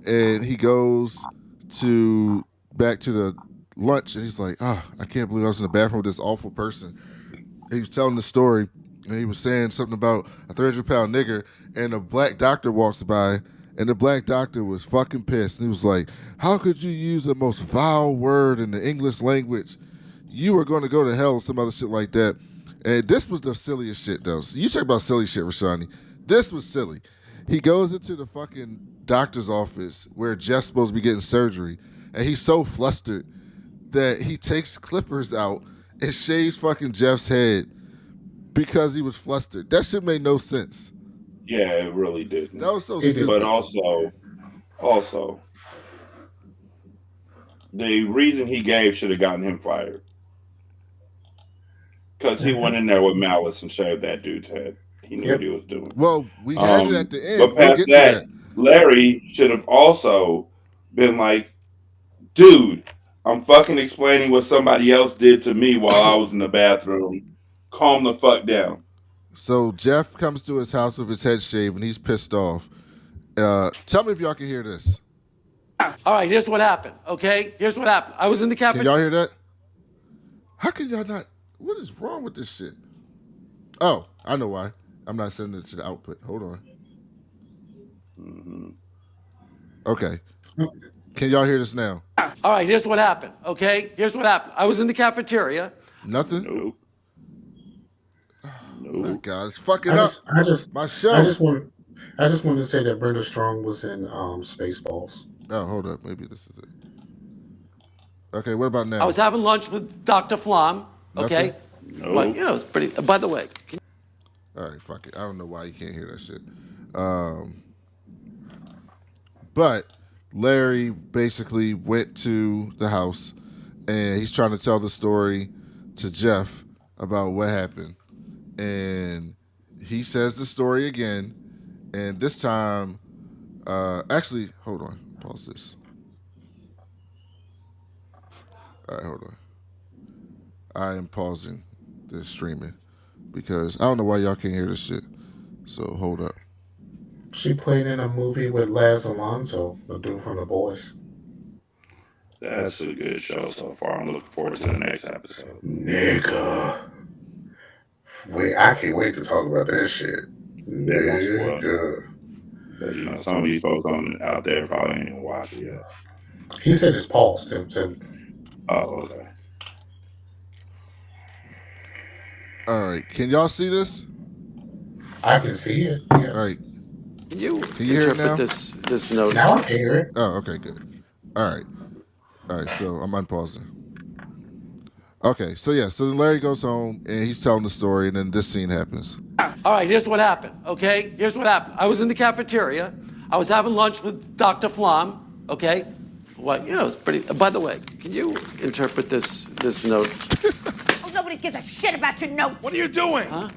and he goes to back to the lunch, and he's like, I can't believe I was in the bathroom with this awful person. He was telling the story, and he was saying something about a 300-pound nigger, and a black doctor walks by, and the black doctor was fucking pissed, and he was like, how could you use the most vile word in the English language? You are going to go to hell, some other shit like that. And this was the silliest shit, though. So you talk about silly shit, Rashanii. This was silly. He goes into the fucking doctor's office where Jeff's supposed to be getting surgery, and he's so flustered that he takes clippers out and shaves fucking Jeff's head because he was flustered. That shit made no sense. Yeah, it really didn't. That was so It did. stupid. But also, the reason he gave should have gotten him fired. Because he went in there with malice and shaved that dude's head. He knew what he was doing. Well, we had it at the end. But We'll past get to that, Larry should have also been like, dude, I'm fucking explaining what somebody else did to me while I was in the bathroom. Calm the fuck down. So Jeff comes to his house with his head shaved, and he's pissed off. Tell me if y'all can hear this. All right, here's what happened, okay? Here's what happened. I was in the Can cafeteria. y'all hear that? How can y'all not? What is wrong with this shit? Oh, I know why. I'm not sending it to the output. Hold on. Okay. Can y'all hear this now? All right, here's what happened, okay? Here's what happened. I was in the cafeteria. Nothing? Nope. Oh, God, it's fucking I up just, my show. I just wanted to say that Brenda Strong was in Spaceballs. Oh, hold up. Maybe this is it. Okay, what about now? I was having lunch with Dr. Flom, okay? Nope. Well, you know, it's pretty. By the way, All right, fuck it. I don't know why you can't hear that shit. But Larry basically went to the house, and he's trying to tell the story to Jeff about what happened. And he says the story again, and this time, actually, hold on, pause this. All right, hold on. I am pausing the streaming because I don't know why y'all can't hear this shit. So hold up. She played in a movie with Laz Alonso, the dude from The Boys. That's a good show so far. I'm looking forward to the next episode. Nigga. Wait, I can't wait to talk about that shit. Nigga. But you know, some of these folks out there probably ain't even watch it yet. He said his pause, Tim. Oh, okay. All right, can y'all see this? I can see it. Yes. All right, can you you hear it now? interpret this note? Now I can hear it. Oh, okay, good. All right. So I'm unpausing. Okay, so then Larry goes home and he's telling the story, and then this scene happens. All right, here's what happened, okay? Here's what happened. I was in the cafeteria. I was having lunch with Dr. Flom, okay? Well, you know, it's pretty. By the way, can you interpret this note? Oh, nobody gives a shit about your note. What are you doing? Huh?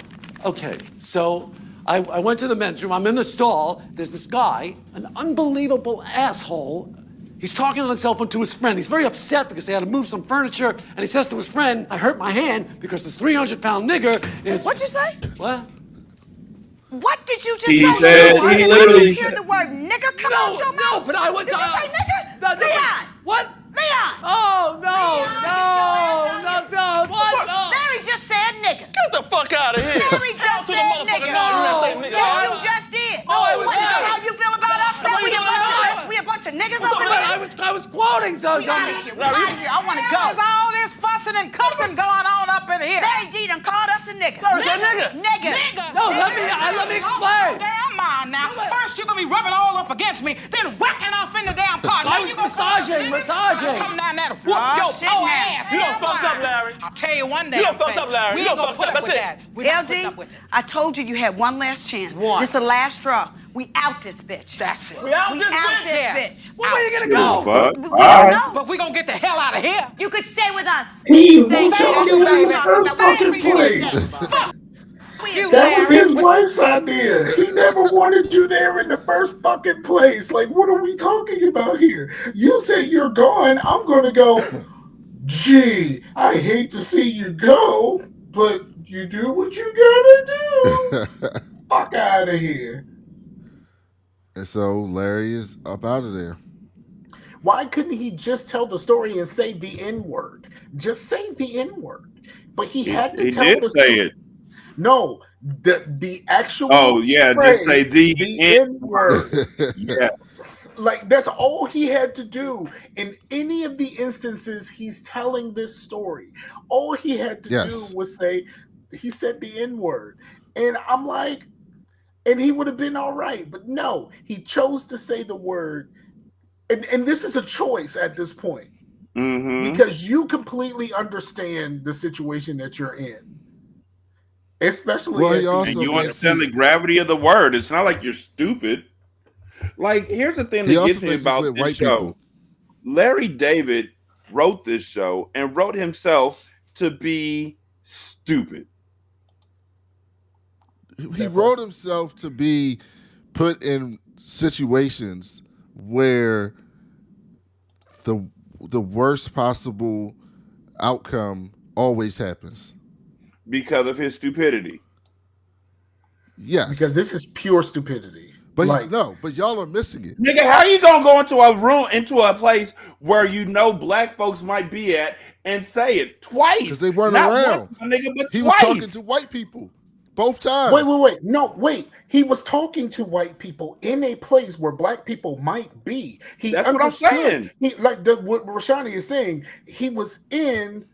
Okay, so I went to the men's room. I'm in the stall. There's this guy, an unbelievable asshole. He's talking on his cell phone to his friend. He's very upset because they had to move some furniture. And he says to his friend, I hurt my hand because this 300-pound nigger is... What'd you say? What? What did you just He say? said- Leon? he Did literally you hear said- the word nigger come out your mouth? No, but I was... Did you say nigger? No, Leon! What? Leon! Oh, no, Leon, get your ass out no, what? No. Larry just said nigger. Get the fuck out of here. Larry just To the said motherfucking nigger. no, you didn't say nigga. Yes, you just did. Oh, I was What, is that right. how you feel about us? That we a bunch of niggas over I there? was quoting We out of here. We out of here. I want to go. There's all this fussing and cussing going on up in here. Larry D done called us a nigger. Larry said nigger. Nigger. No, let me explain. Oh, damn mind now. First you're gonna be rubbing all up against me, then whacking off in the damn car. I was massaging. Come down there, whoop your shit poor now. ass. You done fucked up, Larry. I'll tell you one day. You done fucked up, Larry. We You ain't done gonna fucked put up. up with That's that. it. We not putting LD, up with it. I told you had one last chance. One. Just the last straw. We out this bitch. That's it. We out We this out bitch. this bitch. Where are you gonna Fuck. go? We All don't right. know. But we gonna get the hell out of here. You could stay with us. He Thank wants y'all you, to in the baby. first fucking Thank you. place. Fuck. You, That was Larry. his wife's idea. He never wanted you there in the first fucking place. Like, what are we talking about here? You say you're gone. I'm going to go, gee, I hate to see you go, but you do what you got to do. Fuck out of here. And so Larry is up out of there. Why couldn't he just tell the story and say the N word? Just say the N word. But he had to He tell did the say story. it. No, the Oh actual yeah, just say phrase, the the N N word. word. Yeah. Like that's all he had to do in any of the instances he's telling this story. All he had to do Yes. was say he said the N word. And I'm like, and he would have been all right. But no, he chose to say the word. And this is a choice at this point Mm-hmm. because you completely understand the situation that you're in, especially Well, he at the And also you beginning of makes understand his the season. gravity of the word. It's not like you're stupid. Like, here's the thing he that also gets me makes his about with this white people. show. Larry David wrote this show and wrote himself to be stupid. He That part. wrote himself to be put in situations where the the worst possible outcome always happens. Because of his stupidity. Because Yes. this is pure stupidity. But he's Like, no, but y'all are missing it. Nigga, how you gonna go into a room, into a place where you know black folks might be at and say it Because twice? they weren't Not once, around. my nigga, but He was talking to twice. white people both wait, wait, times. wait. No, wait. He was talking to white people in a place where black people might be. He That's what I'm understood. saying. He like what Rashani is saying. He was in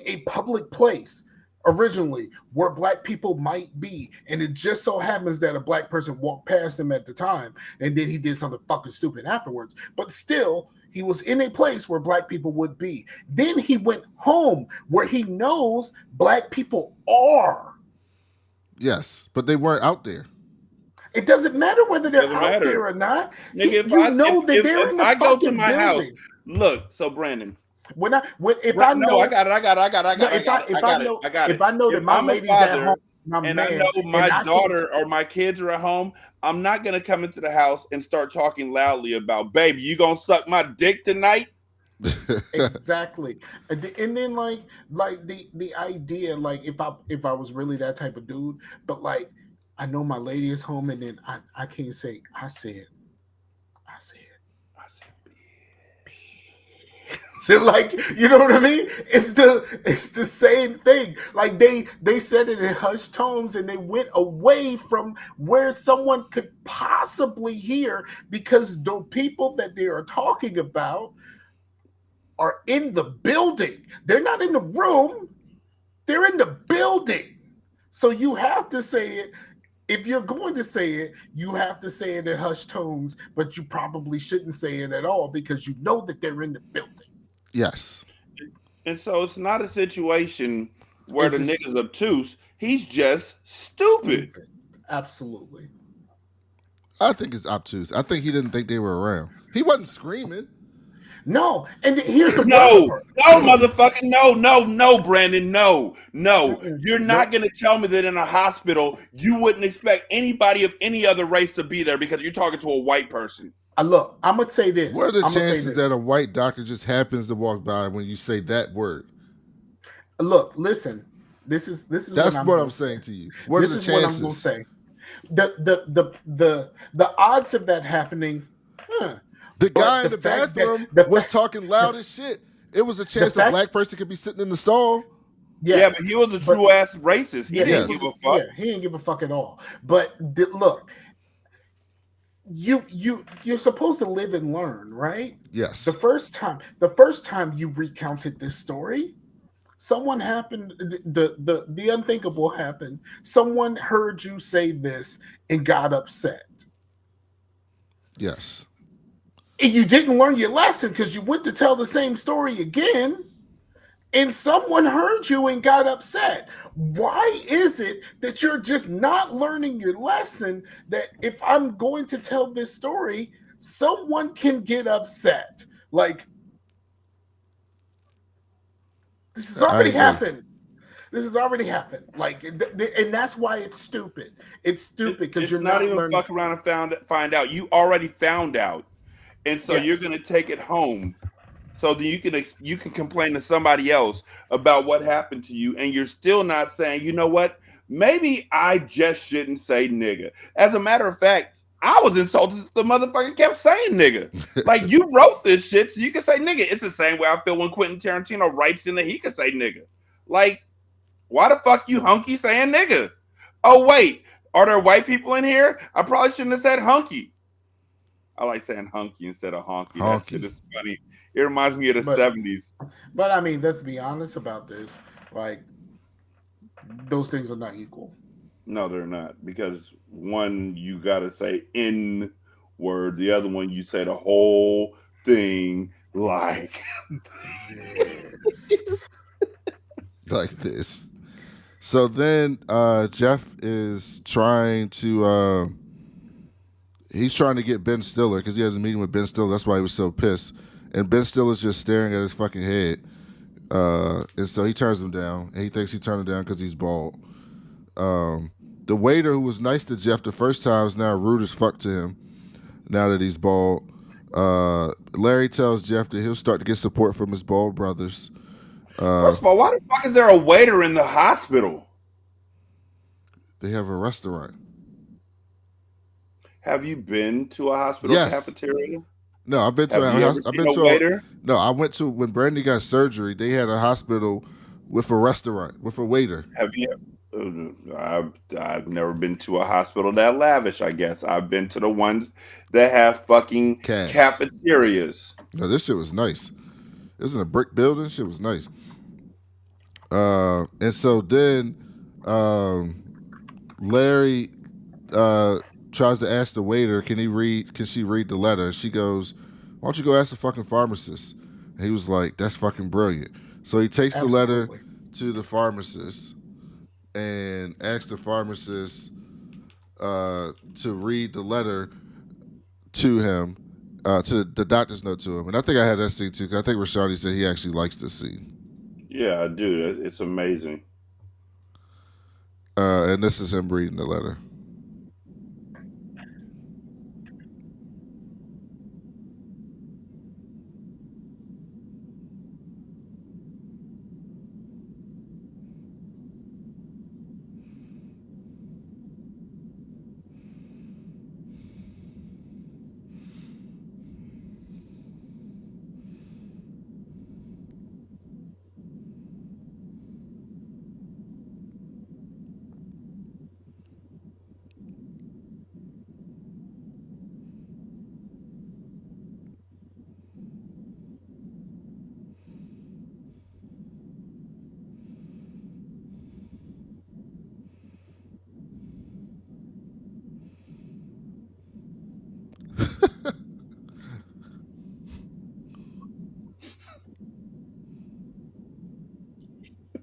a public place originally where black people might be, and it just so happens that a black person walked past him at the time, and then he did something fucking stupid afterwards. But still, he was in a place where black people would be. Then he went home where he knows black people are. Yes, but they weren't out there. It doesn't matter whether they're Doesn't out matter. there or not. Nigga, You know that they're if in the I go to fucking my house, building. look, so Brandon, If I no, I know, got it, I got it, I got it, I no, got it, I got it, I got it, I got if it. I know If that my I'm a lady's at home, father my and I man, know and my I can daughter or my kids are at home, I'm not gonna come into the house and start talking loudly about, baby, you gonna suck my dick tonight? exactly, and then like the idea, like if I was really that type of dude, but like I know my lady is home, and then I can't say I said I said, like you know what I mean? It's the same thing. Like they said it in hushed tones and they went away from where someone could possibly hear because the people that they are talking about are in the building. They're not in the room. They're in the building. So you have to say it. If you're going to say it, you have to say it in hushed tones, but you probably shouldn't say it at all because you know that they're in the building. Yes. and so it's not a situation where It's the just nigga's obtuse. He's just stupid. stupid. Absolutely. I think it's obtuse. I think he didn't think they were around. He wasn't screaming. No, and here's the worst No, part. no, motherfucker, no, no, no, Brandon, no, no. You're No, not gonna tell me that in a hospital you wouldn't expect anybody of any other race to be there because you're talking to a white person. look, I'm gonna say What this. are the I'm gonna say chances that this. a white doctor just happens to walk by when you say that word? Look, listen. This is what That's I'm what gonna I'm say. saying to you. What are This the is what I'm gonna chances? say. The odds of that happening, huh. The But guy the in the fact that bathroom the was fact talking loud the, as shit. It was a the chance a fact black person could be sitting in the stall. Yeah, but yes, he was a but true ass racist. He yeah, he didn't was give Yes. a fuck. yeah, he didn't give a fuck at all. But look, you're supposed to live and learn, right? The Yes. first time the first time you recounted this story, someone happened the unthinkable happened. Someone heard you say this and got upset. Yes. And you didn't learn your lesson because you went to tell the same story again and someone heard you and got upset. Why is it that you're just not learning your lesson that if I'm going to tell this story, someone can get upset? Like, this has I already agree. happened. This has already happened. Like, and that's why it's stupid. It's stupid because It's you're not not even learning. fuck around and find out. You already found out, and so you're Yes. gonna take it home so that you can complain to somebody else about what happened to you, and you're still not saying, you know what? Maybe I just shouldn't say nigga. As a matter of fact, I was insulted that the motherfucker kept saying nigga. Like, you wrote this shit so you can say nigga. It's the same way I feel when Quentin Tarantino writes in that he can say nigga. Like, why the fuck you hunky saying nigga? Oh, wait. Are there white people in here? I probably shouldn't have said hunky. I like saying hunky instead of honky. That shit Honky. is funny. It reminds me of the But 70s. but I mean, let's be honest about this. Like those things are not equal. No, they're not. Because one, you got to say in word. The other one, you say the whole thing like. Yes. Like this. So then Jeff is trying to he's trying to get Ben Stiller because he has a meeting with Ben Stiller. That's why he was so pissed. And Ben Stiller's just staring at his fucking head. And so he turns him down. And he thinks he turned him down because he's bald. The waiter who was nice to Jeff the first time is now rude as fuck to him now that he's bald. Larry tells Jeff that he'll start to get support from his bald brothers. First of all, why the fuck is there a waiter in the hospital? They have a restaurant. Have you been to a hospital Yes. cafeteria? No, I've been to Have you ever I've seen been a to waiter? No, I went to when Brandy got surgery. They had a hospital with a restaurant with a waiter. Have you? I've never been to a hospital that lavish. I guess I've been to the ones that have fucking Cash. cafeterias. No, this shit was nice. It was in a brick building. Shit was nice. And so then Larry tries to ask the waiter, can she read the letter? She goes, why don't you go ask the fucking pharmacist? And he was like, that's fucking brilliant. So he takes the letter Absolutely. to the pharmacist and asks the pharmacist to read the letter to him, to the doctor's note to him. And I think I had that scene too, because I think Rashanii said he actually likes this scene. Yeah, I do. It's amazing. And this is him reading the letter.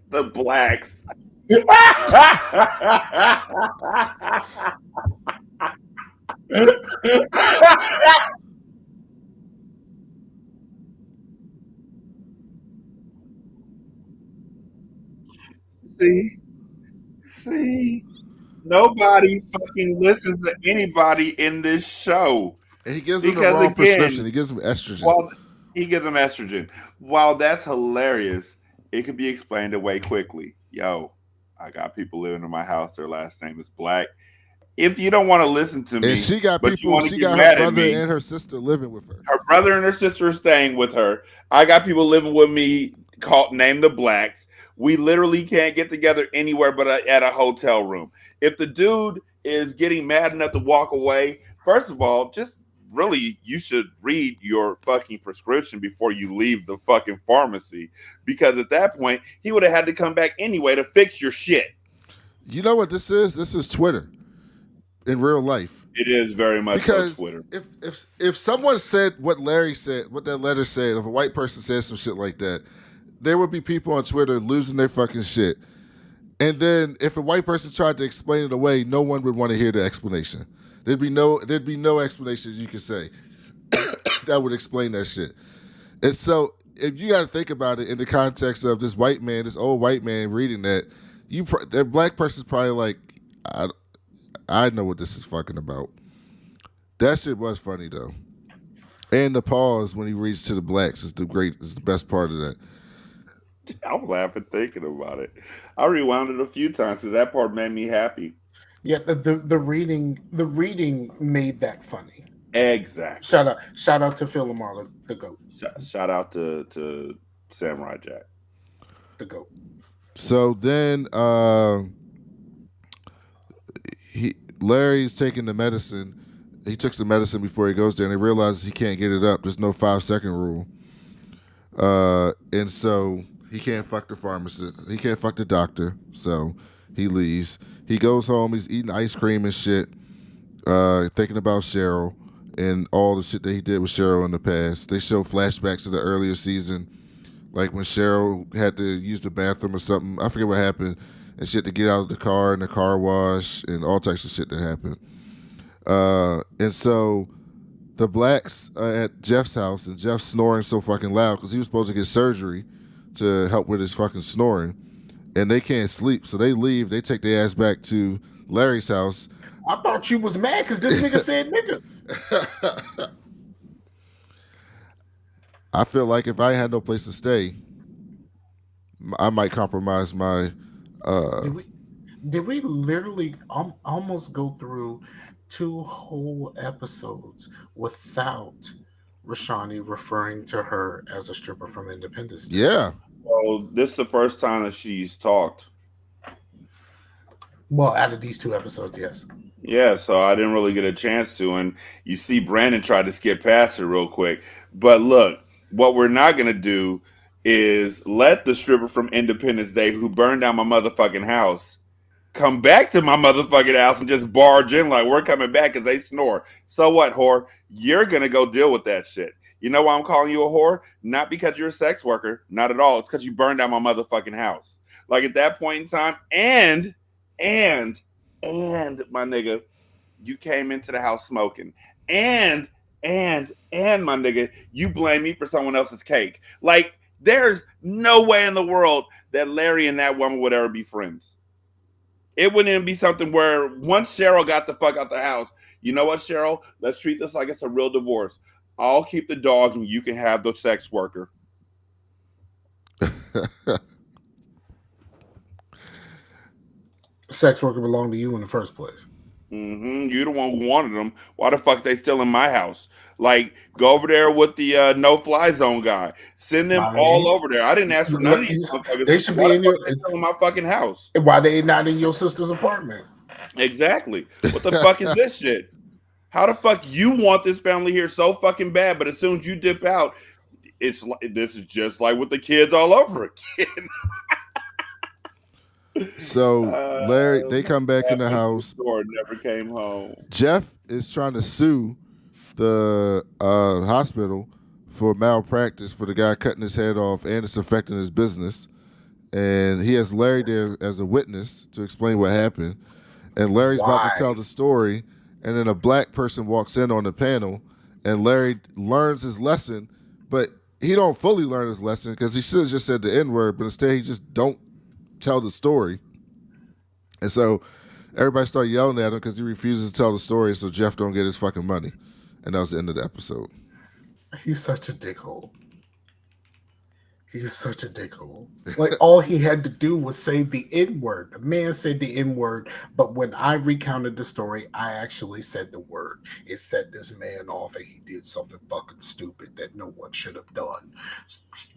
The blacks. See, see, nobody fucking listens to anybody in this show. And he gives him the Because wrong again, prescription. He gives him estrogen. while he gives them estrogen, while that's hilarious, it could be explained away quickly. Yo, I got people living in my house. Their last name is Black. If you don't want to listen to me, And she got but you people. want to She get got mad her at brother me, and her sister living with her. her brother and her sister are staying with her. I got people living with me called Name the Blacks. We literally can't get together anywhere but at a hotel room. If the dude is getting mad enough to walk away, first of all, just really, you should read your fucking prescription before you leave the fucking pharmacy. Because at that point, he would have had to come back anyway to fix your shit. You know what this is? This is Twitter in real life. It is very much Because so Twitter. if someone said what Larry said, what that letter said, if a white person said some shit like that, there would be people on Twitter losing their fucking shit. And then if a white person tried to explain it away, no one would want to hear the explanation. There'd be no explanation you could say that would explain that shit. And so if you got to think about it in the context of this white man, this old white man reading that, that black person's probably like, I know what this is fucking about. That shit was funny though. And the pause when he reads to the blacks is the best part of that. I'm laughing thinking about it. I rewound it a few times because that part made me happy. Yeah, the reading made that funny. Exactly. Shout out to Phil Lamar, the goat, Shout out to Samurai Jack. the goat. So then Larry's taking the medicine. He took the medicine before he goes there, and he realizes he can't get it up. There's no 5 second rule, and so he can't fuck the pharmacist. He can't fuck the doctor. So he leaves. He goes home. He's eating ice cream and shit, thinking about Cheryl and all the shit that he did with Cheryl in the past. They show flashbacks to the earlier season, like when Cheryl had to use the bathroom or something. I forget what happened, and she had to get out of the car in the car wash and all types of shit that happened. And so the blacks at Jeff's house, and Jeff's snoring so fucking loud because he was supposed to get surgery to help with his fucking snoring, and they can't sleep, so they leave. They take their ass back to Larry's house. I thought you was mad because this nigga said nigga. I feel like if I had no place to stay, I might compromise my. Did we literally almost go through 2 whole episodes without Rashanii referring to her as a stripper from Independence Day? Yeah. Well, this is the first time that she's talked. Well, out of these 2 episodes, yes. Yeah, so I didn't really get a chance to. And you see, Brandon tried to skip past it real quick. But look, what we're not going to do is let the stripper from Independence Day who burned down my motherfucking house come back to my motherfucking house and just barge in like we're coming back because they snore. So what, whore? You're going to go deal with that shit. You know why I'm calling you a whore? Not because you're a sex worker. Not at all. It's because you burned down my motherfucking house. Like at that point in time, and my nigga, you came into the house smoking. And my nigga, you blame me for someone else's cake. Like, there's no way in the world that Larry and that woman would ever be friends. It wouldn't even be something where once Cheryl got the fuck out the house, you know what, Cheryl? Let's treat this like it's a real divorce. I'll keep the dog and you can have the sex worker. Sex worker belonged to you in the first place. You the one who wanted them. Why the fuck they still in my house? Like, go over there with the no-fly zone guy. Send them all over there. I didn't ask for none of these motherfuckers. They should Why be the in fuck your. they still in my fucking house. Why they not in your sister's apartment? Exactly. What the fuck is this shit? How the fuck you want this family here so fucking bad, but as soon as you dip out, it's like this is just like with the kids all over again. So Larry, they come back in the house. Store never came home. Jeff is trying to sue the hospital for malpractice for the guy cutting his head off, and it's affecting his business. And he has Larry there as a witness to explain what happened. And Larry's about to tell the story, and then a black person walks in on the panel, and Larry learns his lesson, but he don't fully learn his lesson because he should have just said the N-word, but instead he just don't tell the story. And so everybody started yelling at him because he refuses to tell the story, so Jeff don't get his fucking money. And that was the end of the episode. He's such a dickhole. He's such a dickhole. Like, all he had to do was say the N-word. The man said the N-word, but when I recounted the story, I actually said the word. It set this man off, and he did something fucking stupid that no one should have done.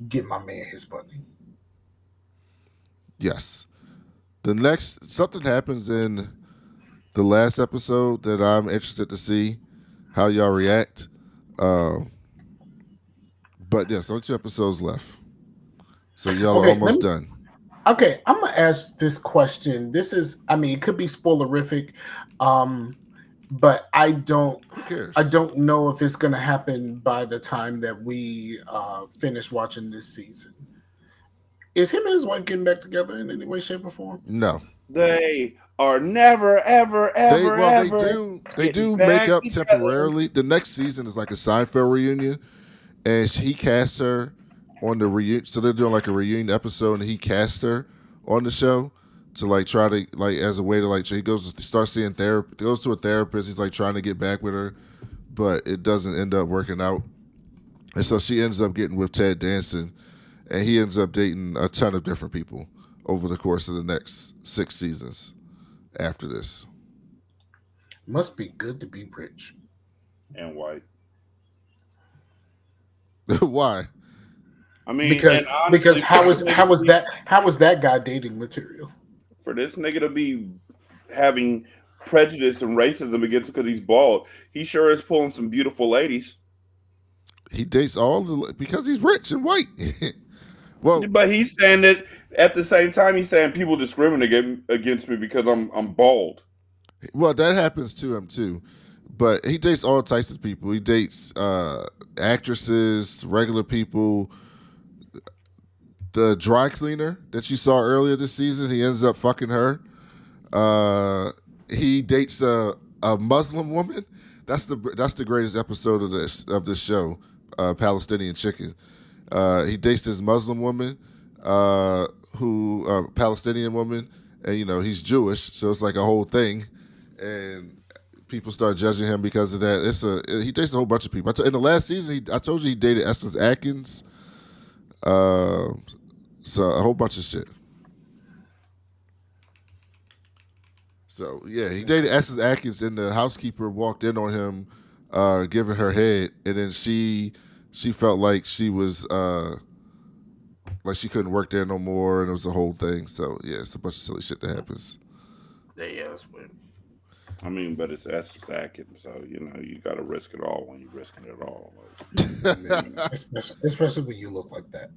Give my man his money. Yes. The next, something happens in the last episode that I'm interested to see how y'all react. But yes, only 2 episodes left. So y'all are almost done. Okay, I'm gonna ask this question. This is, I mean, it could be spoilerific, but I don't know if it's gonna happen by the time that we finish watching this season. Is him and his wife getting back together in any way, shape, or form? No. They are never, ever. They do make up temporarily. The next season is like a Seinfeld reunion, and he casts her on the reunion. So they're doing like a reunion episode, and he cast her on the show to like try to like as a way to like he goes to start seeing therapy. Goes to a therapist. He's like trying to get back with her, but it doesn't end up working out. And so she ends up getting with Ted Danson, and he ends up dating a ton of different people over the course of the next 6 seasons after this. Must be good to be rich. and white. Why? I mean, and Because honestly, for this nigga to be how is that guy dating material? for this nigga to be having prejudice and racism against him because he's bald, he sure is pulling some beautiful ladies. He dates all the because he's rich and white. Well, But he's saying that at the same time, he's saying people discriminate against me because I'm bald. well, that happens to him too. But he dates all types of people. He dates actresses, regular people. The dry cleaner that you saw earlier this season, he ends up fucking her. He dates a Muslim woman. That's the greatest episode of this show, Palestinian Chicken. He dates this Muslim woman, who Palestinian woman, and he's Jewish, so it's like a whole thing, and people start judging him because of that. He dates a whole bunch of people. In the last season, I told you he dated Essence Atkins, so a whole bunch of shit. So yeah, he dated Essence Atkins, and the housekeeper walked in on him, giving her head, and then she felt like she was like she couldn't work there no more, and it was a whole thing. So yeah, it's a bunch of silly shit that happens. Yeah, that's weird. I mean, but it's S second, so you got to risk it all when you're risking it all. Especially when you look like that.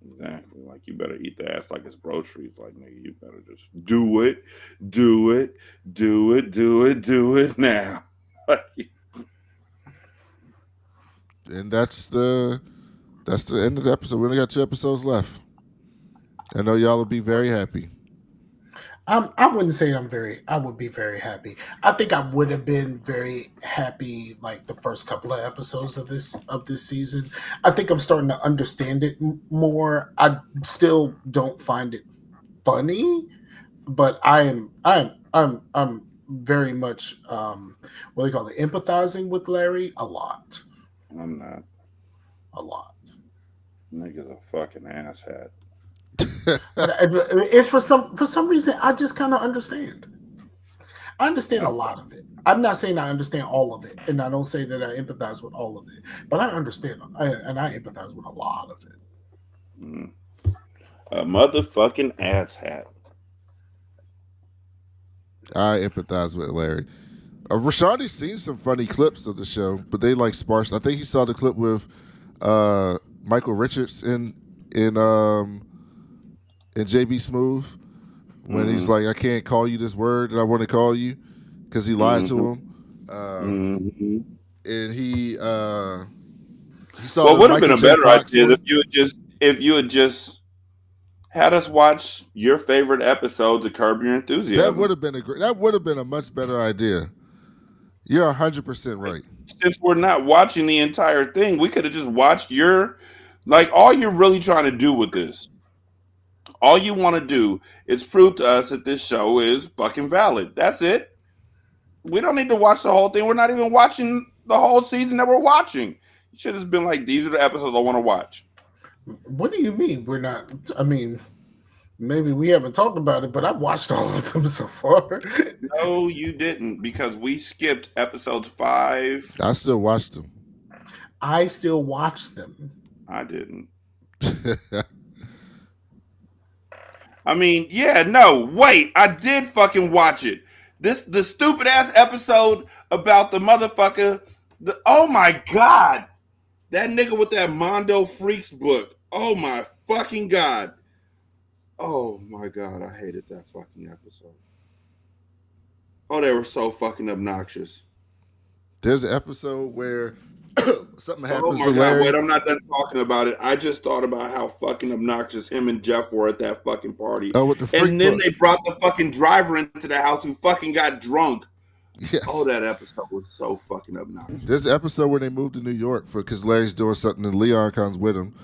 Exactly. Like you better eat the ass like it's groceries. Like nigga, you better just do it, do it, do it, do it, do it now. And that's the end of the episode. We only got 2 episodes left. I know y'all will be very happy. I wouldn't say I would be very happy. I think I would have been very happy like the first couple of episodes of this season. I think I'm starting to understand it more. I still don't find it funny, but I'm very much what do you call it, empathizing with Larry a lot. I'm not. A lot. Nigga's a fucking asshat. But it's for some reason I just kind of understand. I understand a lot of it. I'm not saying I understand all of it, and I don't say that I empathize with all of it, but I understand, and I empathize with a lot of it. A motherfucking asshat. I empathize with Larry. Rashawn's seen some funny clips of the show, but they like sparse. I think he saw the clip with Michael Richards in JB Smooth when he's like, I can't call you this word that I want to call you because he lied to him. And he saw. Well, it would have been a better Fox idea one. if you had just had us watch your favorite episodes of Curb Your Enthusiasm. That would have been a much better idea. You're 100% right. Since we're not watching the entire thing, we could have just watched all you're really trying to do with this. All you want to do is prove to us that this show is fucking valid. That's it. We don't need to watch the whole thing. We're not even watching the whole season that we're watching. You should have just been like, these are the episodes I want to watch. What do you mean we're not? I mean, maybe we haven't talked about it, but I've watched all of them so far. No, you didn't, because we skipped episodes 5. I still watched them. I still watch them. I didn't. I mean, yeah, no, wait, I did fucking watch it. The stupid ass episode about the motherfucker. Oh my god, that nigga with that Mondo Freaks book. Oh my fucking god. Oh my god, I hated that fucking episode. Oh, they were so fucking obnoxious. There's an episode where something happens oh to my Larry. god, wait, I'm not done talking about it. I just thought about how fucking obnoxious him and Jeff were at that fucking party. Oh, with the freak and then book. they brought the fucking driver into the house who fucking got drunk. Yes. Oh, that episode was so fucking obnoxious. There's an episode where they moved to New York because Larry's doing something and Leon comes with him,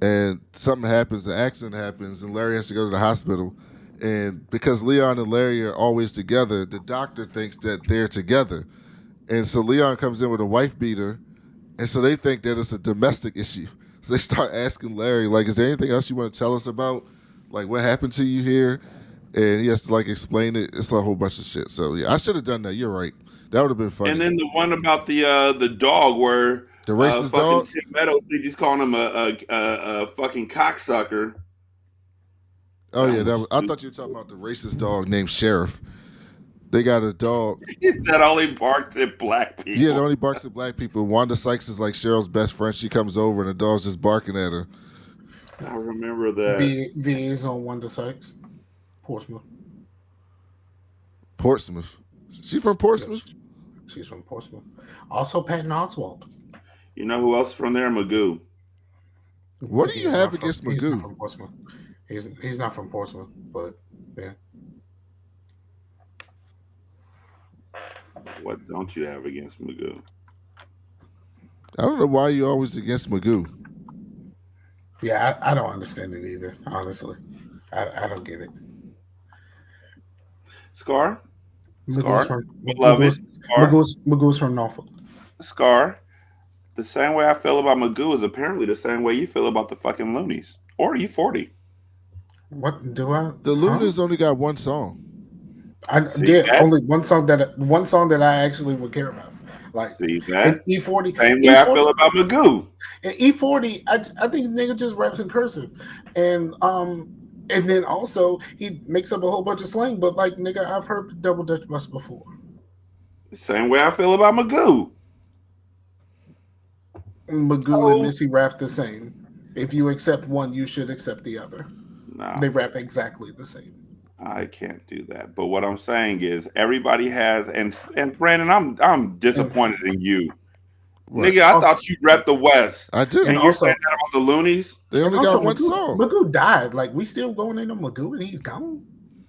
and something happens, an accident happens, and Larry has to go to the hospital. And because Leon and Larry are always together, the doctor thinks that they're together. And so Leon comes in with a wife beater, and so they think that it's a domestic issue. So they start asking Larry, like, is there anything else you want to tell us about? Like, what happened to you here? and he has to like explain it. It's a whole bunch of shit. So yeah, I should have done that. You're right. That would have been funny. And then the one about the dog where The racist fucking dog. Tim Meadows think he's calling him a fucking cocksucker. Oh yeah, I thought you were talking about the racist dog named Sheriff. They got a dog. That only barks at black people. Yeah, it only barks at black people. Wanda Sykes is like Cheryl's best friend. She comes over and the dog's just barking at her. I remember that. VA's on Wanda Sykes, Portsmouth. Portsmouth. She from Portsmouth? Yes, she's from Portsmouth. Also, Patton Oswalt. You know who else from there? Magoo. What do you have against He's not Magoo? from Portsmouth. He's not from Portsmouth, but yeah. What don't you have against Magoo? I don't know why you're always against Magoo. Yeah, I don't understand it either, honestly. I don't get it. Scar? Magoo's from, Beloved. Scar? Magoo's from Norfolk. Scar? The same way I feel about Magoo is apparently the same way you feel about the fucking Loonies. Or E40. What do I? The Lunas only got one song. I did only one song that I actually would care about. Like See that? E40. Same way I feel about Magoo. And E40, I think nigga just raps in cursive, and then also he makes up a whole bunch of slang. But like nigga, I've heard the double Dutch bus before. Same way I feel about Magoo. Magoo and Missy rap the same. If you accept one, you should accept the other. No, They rap exactly the same. I can't do that. But what I'm saying is everybody has and Brandon, I'm disappointed in you. What? Nigga, I thought you rep the West. I do. And you're also- saying that about the Loonies? They only Also, got one song. Magoo died. Like we still going into Magoo and he's gone.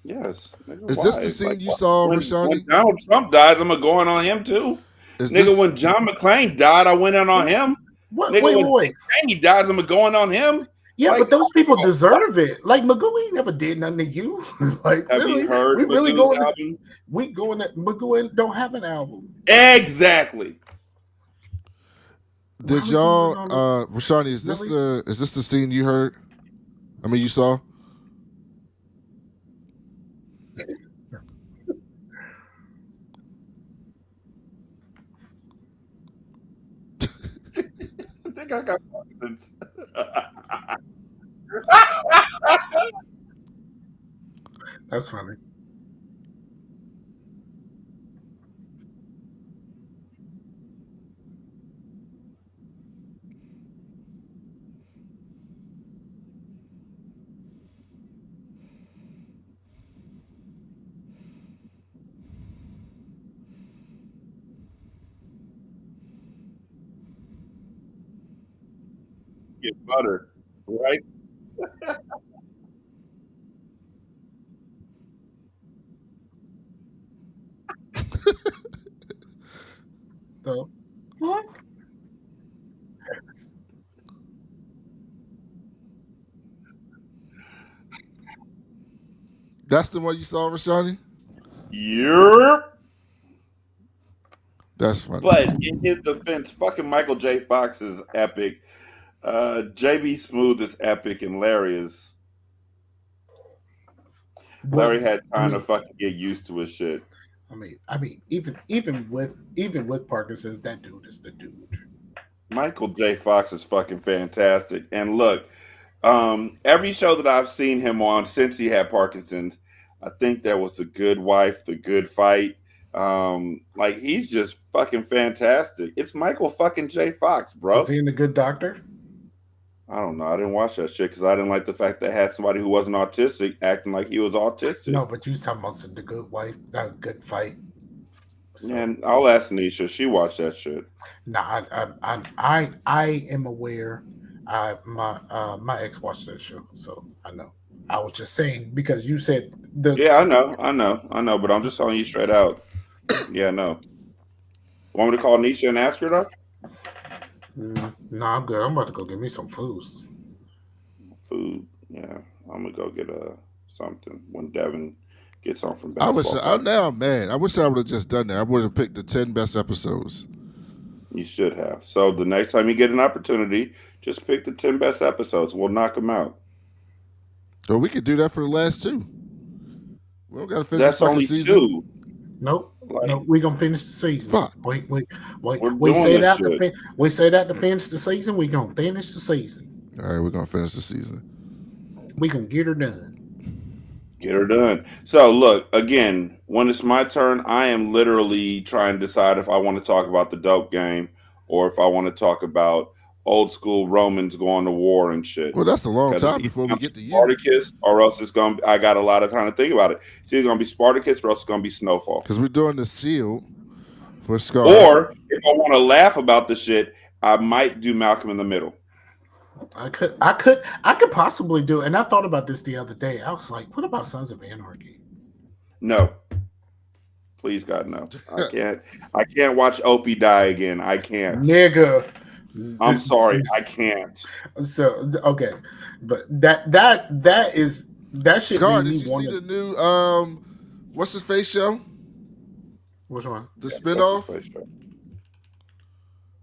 Yes. Nigga, Is this why? the scene Like, you saw, when Rashanii? Donald Trump dies, I'm going on him too. Is Nigga, this, when John McClane died, I went in on him. What? Nigga, Wait. He dies, I'm going on him. Yeah, Like, but those people deserve it. Like Magoo ain't never did nothing to you. Like Have really, you heard we really Magoo's going. album? We going. Magoo don't have an album. Exactly. did Why y'all we going on- Rashanii, is this the scene you heard? I mean you saw? I think I got confidence. That's funny. Get butter, right? So what? That's the one you saw, Rashanii? Yep. That's funny. But in his defense, fucking Michael J. Fox is epic. JB Smooth is epic, and Larry had time to fucking get used to his shit. I mean, even with Parkinson's, that dude is the dude. Michael J. Fox is fucking fantastic. And look, every show that I've seen him on since he had Parkinson's, I think there was The Good Wife, The Good Fight. Like he's just fucking fantastic. It's Michael fucking J. Fox, bro. Is he in The Good Doctor? I don't know. I didn't watch that shit because I didn't like the fact that I had somebody who wasn't autistic acting like he was autistic. No, but you was talking about The Good Wife, that Good Fight. So, And I'll ask Nisha. She watched that shit. nah, I am aware. My ex watched that show, so I know. I was just saying because you said the Yeah, I know. But I'm just telling you straight out. Yeah, no. Want me to call Nisha and ask her though? No, I'm good. I'm about to go get me some food. Food. Yeah, I'm gonna go get something when Devin gets home from I basketball. now I'm mad. I wish I would have just done that. I would have picked the 10 best episodes. You should have. So the next time you get an opportunity, just pick the 10 best episodes. We'll knock them out. Or we could do that for the last two. We don't got to finish That's the fucking only season. 2. Nope. Like, Nope. We gonna finish the season. Fuck. Wait. we're We doing say this that. shit. We say that to finish the season. We gonna finish the season. All right, we're gonna finish the season. We gonna get her done. Get her done. So look, again, when it's my turn, I am literally trying to decide if I want to talk about the dope game or if I want to talk about old school Romans going to war and shit. Well, that's a long Because it's time either before we gonna get be to you. Spartacus or else it's gonna. I got a lot of time to think about it. It's either gonna be Spartacus or else it's gonna be Snowfall. Because we're doing the shield for Scar. Or if I want to laugh about the shit, I might do Malcolm in the Middle. I could possibly do. And I thought about this the other day. I was like, what about Sons of Anarchy? No. Please God, no. I can't watch Opie die again. I can't. Nigga. I'm sorry, I can't. So okay, but that shit Scar, made did me you want see to. the new what's his face show? Which one? The What's spinoff? his face show?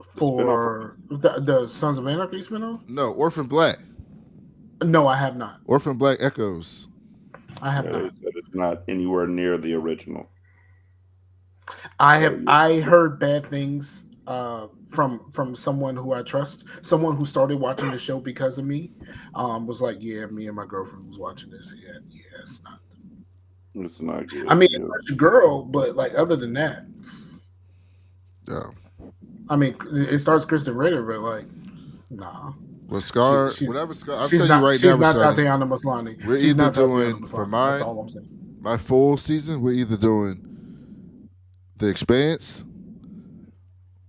For the Sons of Anarchy spinoff? No, Orphan Black. No, I have not. Orphan Black Echoes. I have not. It's not anywhere near the original. I heard bad things from someone who I trust, someone who started watching the show because of me. Was like, yeah, me and my girlfriend was watching this. Yeah, it's not. It's not good. I mean, it's a girl, but like other than that, Yeah. I mean, it starts Kristen Ritter, but like, nah. Well, Scar, She's- whatever Scar, I'll She's tell not. you right she's now, not Rashanii, Tatiana Maslany. we're She's either not Tatiana doing Maslany. for That's mine all I'm saying. my full season. We're either doing The Expanse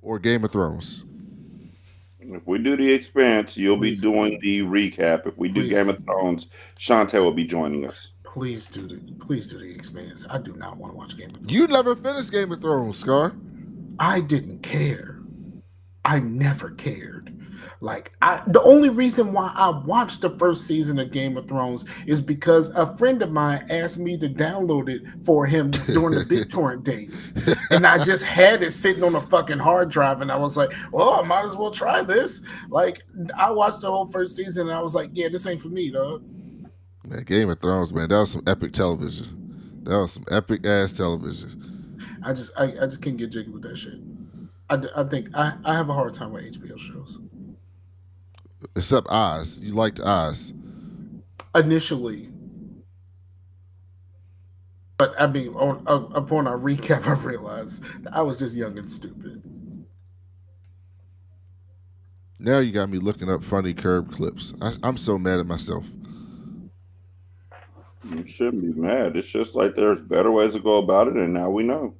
or Game of Thrones. If we do The Expanse, you'll Please. be doing the recap. If we do Please. Game of Thrones, Shantae will be joining us. Please do the Expanse. I do not want to watch Game of Thrones. You never finished Game of Thrones, Scar. I didn't care. I never cared. Like the only reason why I watched the first season of Game of Thrones is because a friend of mine asked me to download it for him during the BitTorrent days. And I just had it sitting on a fucking hard drive and I was like, well, I might as well try this. Like I watched the whole first season and I was like, yeah, this ain't for me, dog. Man, Game of Thrones, man, that was some epic television. That was some epic ass television. I just can't get jiggy with that shit. I think I have a hard time with HBO shows. Except Oz. You liked Oz. Initially, but I mean, upon our recap, I realized that I was just young and stupid. Now you got me looking up funny curb clips. I'm so mad at myself. You shouldn't be mad. It's just like there's better ways to go about it, and now we know.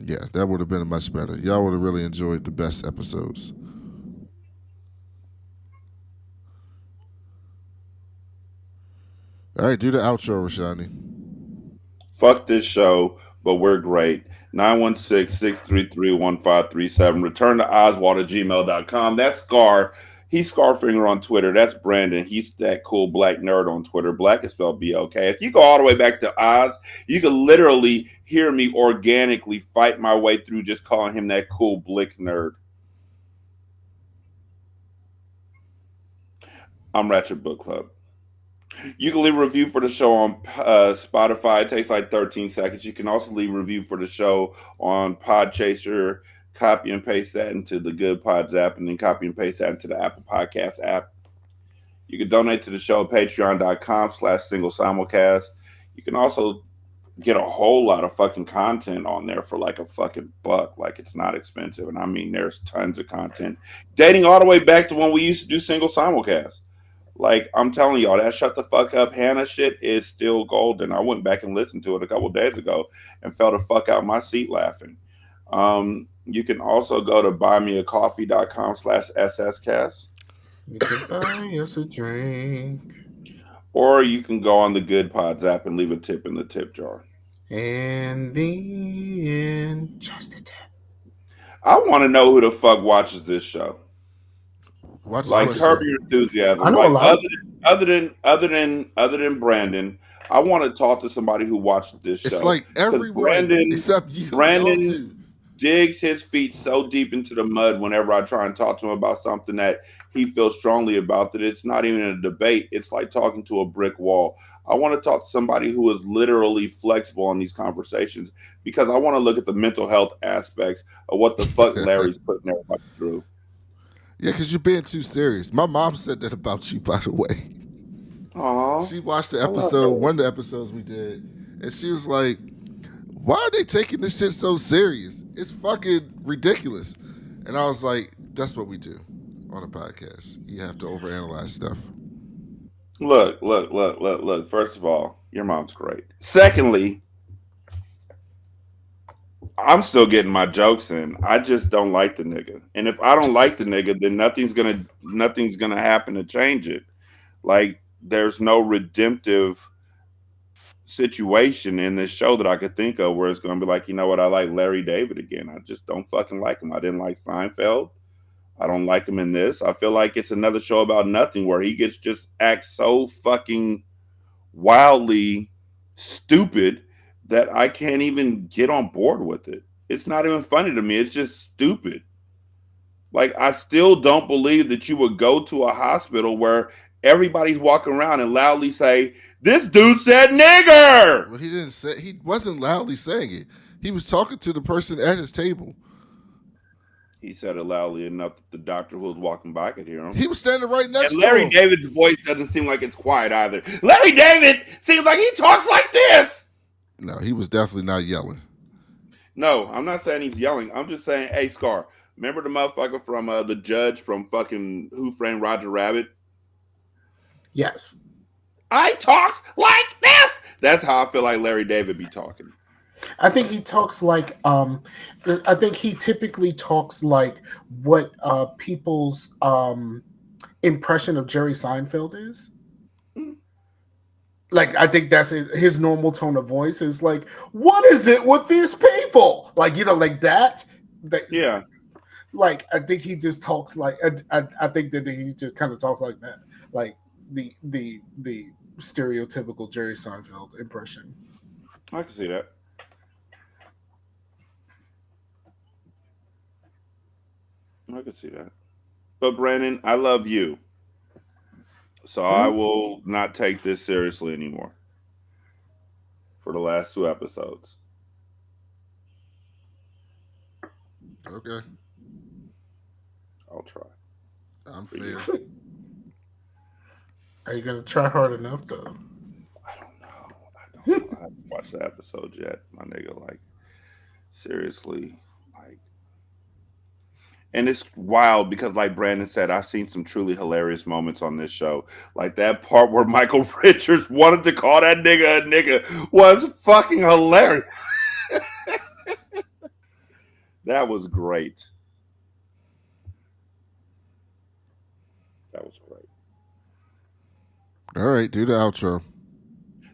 Yeah, that would have been much better. Y'all would have really enjoyed the best episodes. All right, do the outro, Rashanii. Fuck this show, but we're great. 916-633-1537. Return to Oswald@gmail.com. That's Scar. He's Scarfinger on Twitter. That's Brandon. He's that cool black nerd on Twitter. Black is spelled B-O-K. If you go all the way back to Oz, you can literally hear me organically fight my way through just calling him that cool blick nerd. I'm Ratchet Book Club. You can leave a review for the show on Spotify. It takes like 13 seconds. You can also leave a review for the show on Podchaser. Copy and paste that into the Good Pods app, and then copy and paste that into the Apple Podcasts app. You can donate to the show at patreon.com/single simulcast. You can also get a whole lot of fucking content on there for like a fucking buck. Like, it's not expensive. And I mean, there's tons of content dating all the way back to when we used to do single simulcast. Like, I'm telling y'all, that Shut the Fuck Up Hannah shit is still golden. I went back and listened to it a couple days ago and fell the fuck out my seat laughing. You can also go to buymeacoffee.com/sscast. You can buy us a drink. Or you can go on the Good Pods app and leave a tip in the tip jar. And the end, just a tip. I want to know who the fuck watches this show. Watch Like this Curb show. Your Enthusiasm. I know Like a lot. other than Brandon, I want to talk to somebody who watched this show. It's like 'Cause everyone Brandon, except you. Brandon Y'all too. digs his feet so deep into the mud whenever I try and talk to him about something that he feels strongly about that. It's not even a debate. It's like talking to a brick wall. I want to talk to somebody who is literally flexible in these conversations because I want to look at the mental health aspects of what the fuck Larry's putting everybody through. Yeah, because you're being too serious. My mom said that about you, by the way. Aw, She watched the I love episode, her. one of the episodes we did, and she was like, "Why are they taking this shit so serious? It's fucking ridiculous." And I was like, "That's what we do on a podcast. You have to overanalyze stuff." Look. First of all, your mom's great. Secondly, I'm still getting my jokes in. I just don't like the nigga. And if I don't like the nigga, then nothing's gonna happen to change it. Like there's no redemptive situation in this show that I could think of where it's gonna be like, you know what, I like Larry David again. I just don't fucking like him. I didn't like Seinfeld. I don't like him in this. I feel like it's another show about nothing where he gets just acts so fucking wildly stupid that I can't even get on board with it. It's not even funny to me. It's just stupid. Like I still don't believe that you would go to a hospital where everybody's walking around and loudly say, "This dude said nigger." Well, he didn't say, he wasn't loudly saying it. He was talking to the person at his table. He said it loudly enough that the doctor who was walking by could hear him. He was standing right next And to Larry him. David's voice doesn't seem like it's quiet either. Larry David seems like he talks like this. No, he was definitely not yelling. No, I'm not saying he's yelling. I'm just saying, hey, Scar, remember the motherfucker from the judge from fucking Who Framed Roger Rabbit? Yes. I talked like this. That's how I feel like Larry David be talking. I think he talks like I think he typically talks like what people's impression of Jerry Seinfeld is. Like I think that's his normal tone of voice is like, what is it with these people? Like, you know, like that. Yeah. Like I think he just talks like I think that he just kind of talks like that. Like the stereotypical Jerry Seinfeld impression. I can see that. I can see that. But Brandon, I love you. So I will not take this seriously anymore for the last 2 episodes. Okay. I'll try. I'm For fair. you. Are you gonna try hard enough though? I don't know. I haven't watched the episode yet, my nigga. Like, seriously. Like, and it's wild because, like Brandon said, I've seen some truly hilarious moments on this show. Like that part where Michael Richards wanted to call that nigga a nigga was fucking hilarious. That was great. That was great. All right, do the outro.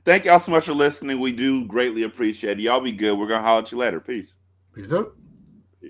Thank y'all so much for listening. We do greatly appreciate it. Y'all be good. We're going to holler at you later. Peace. Peace out.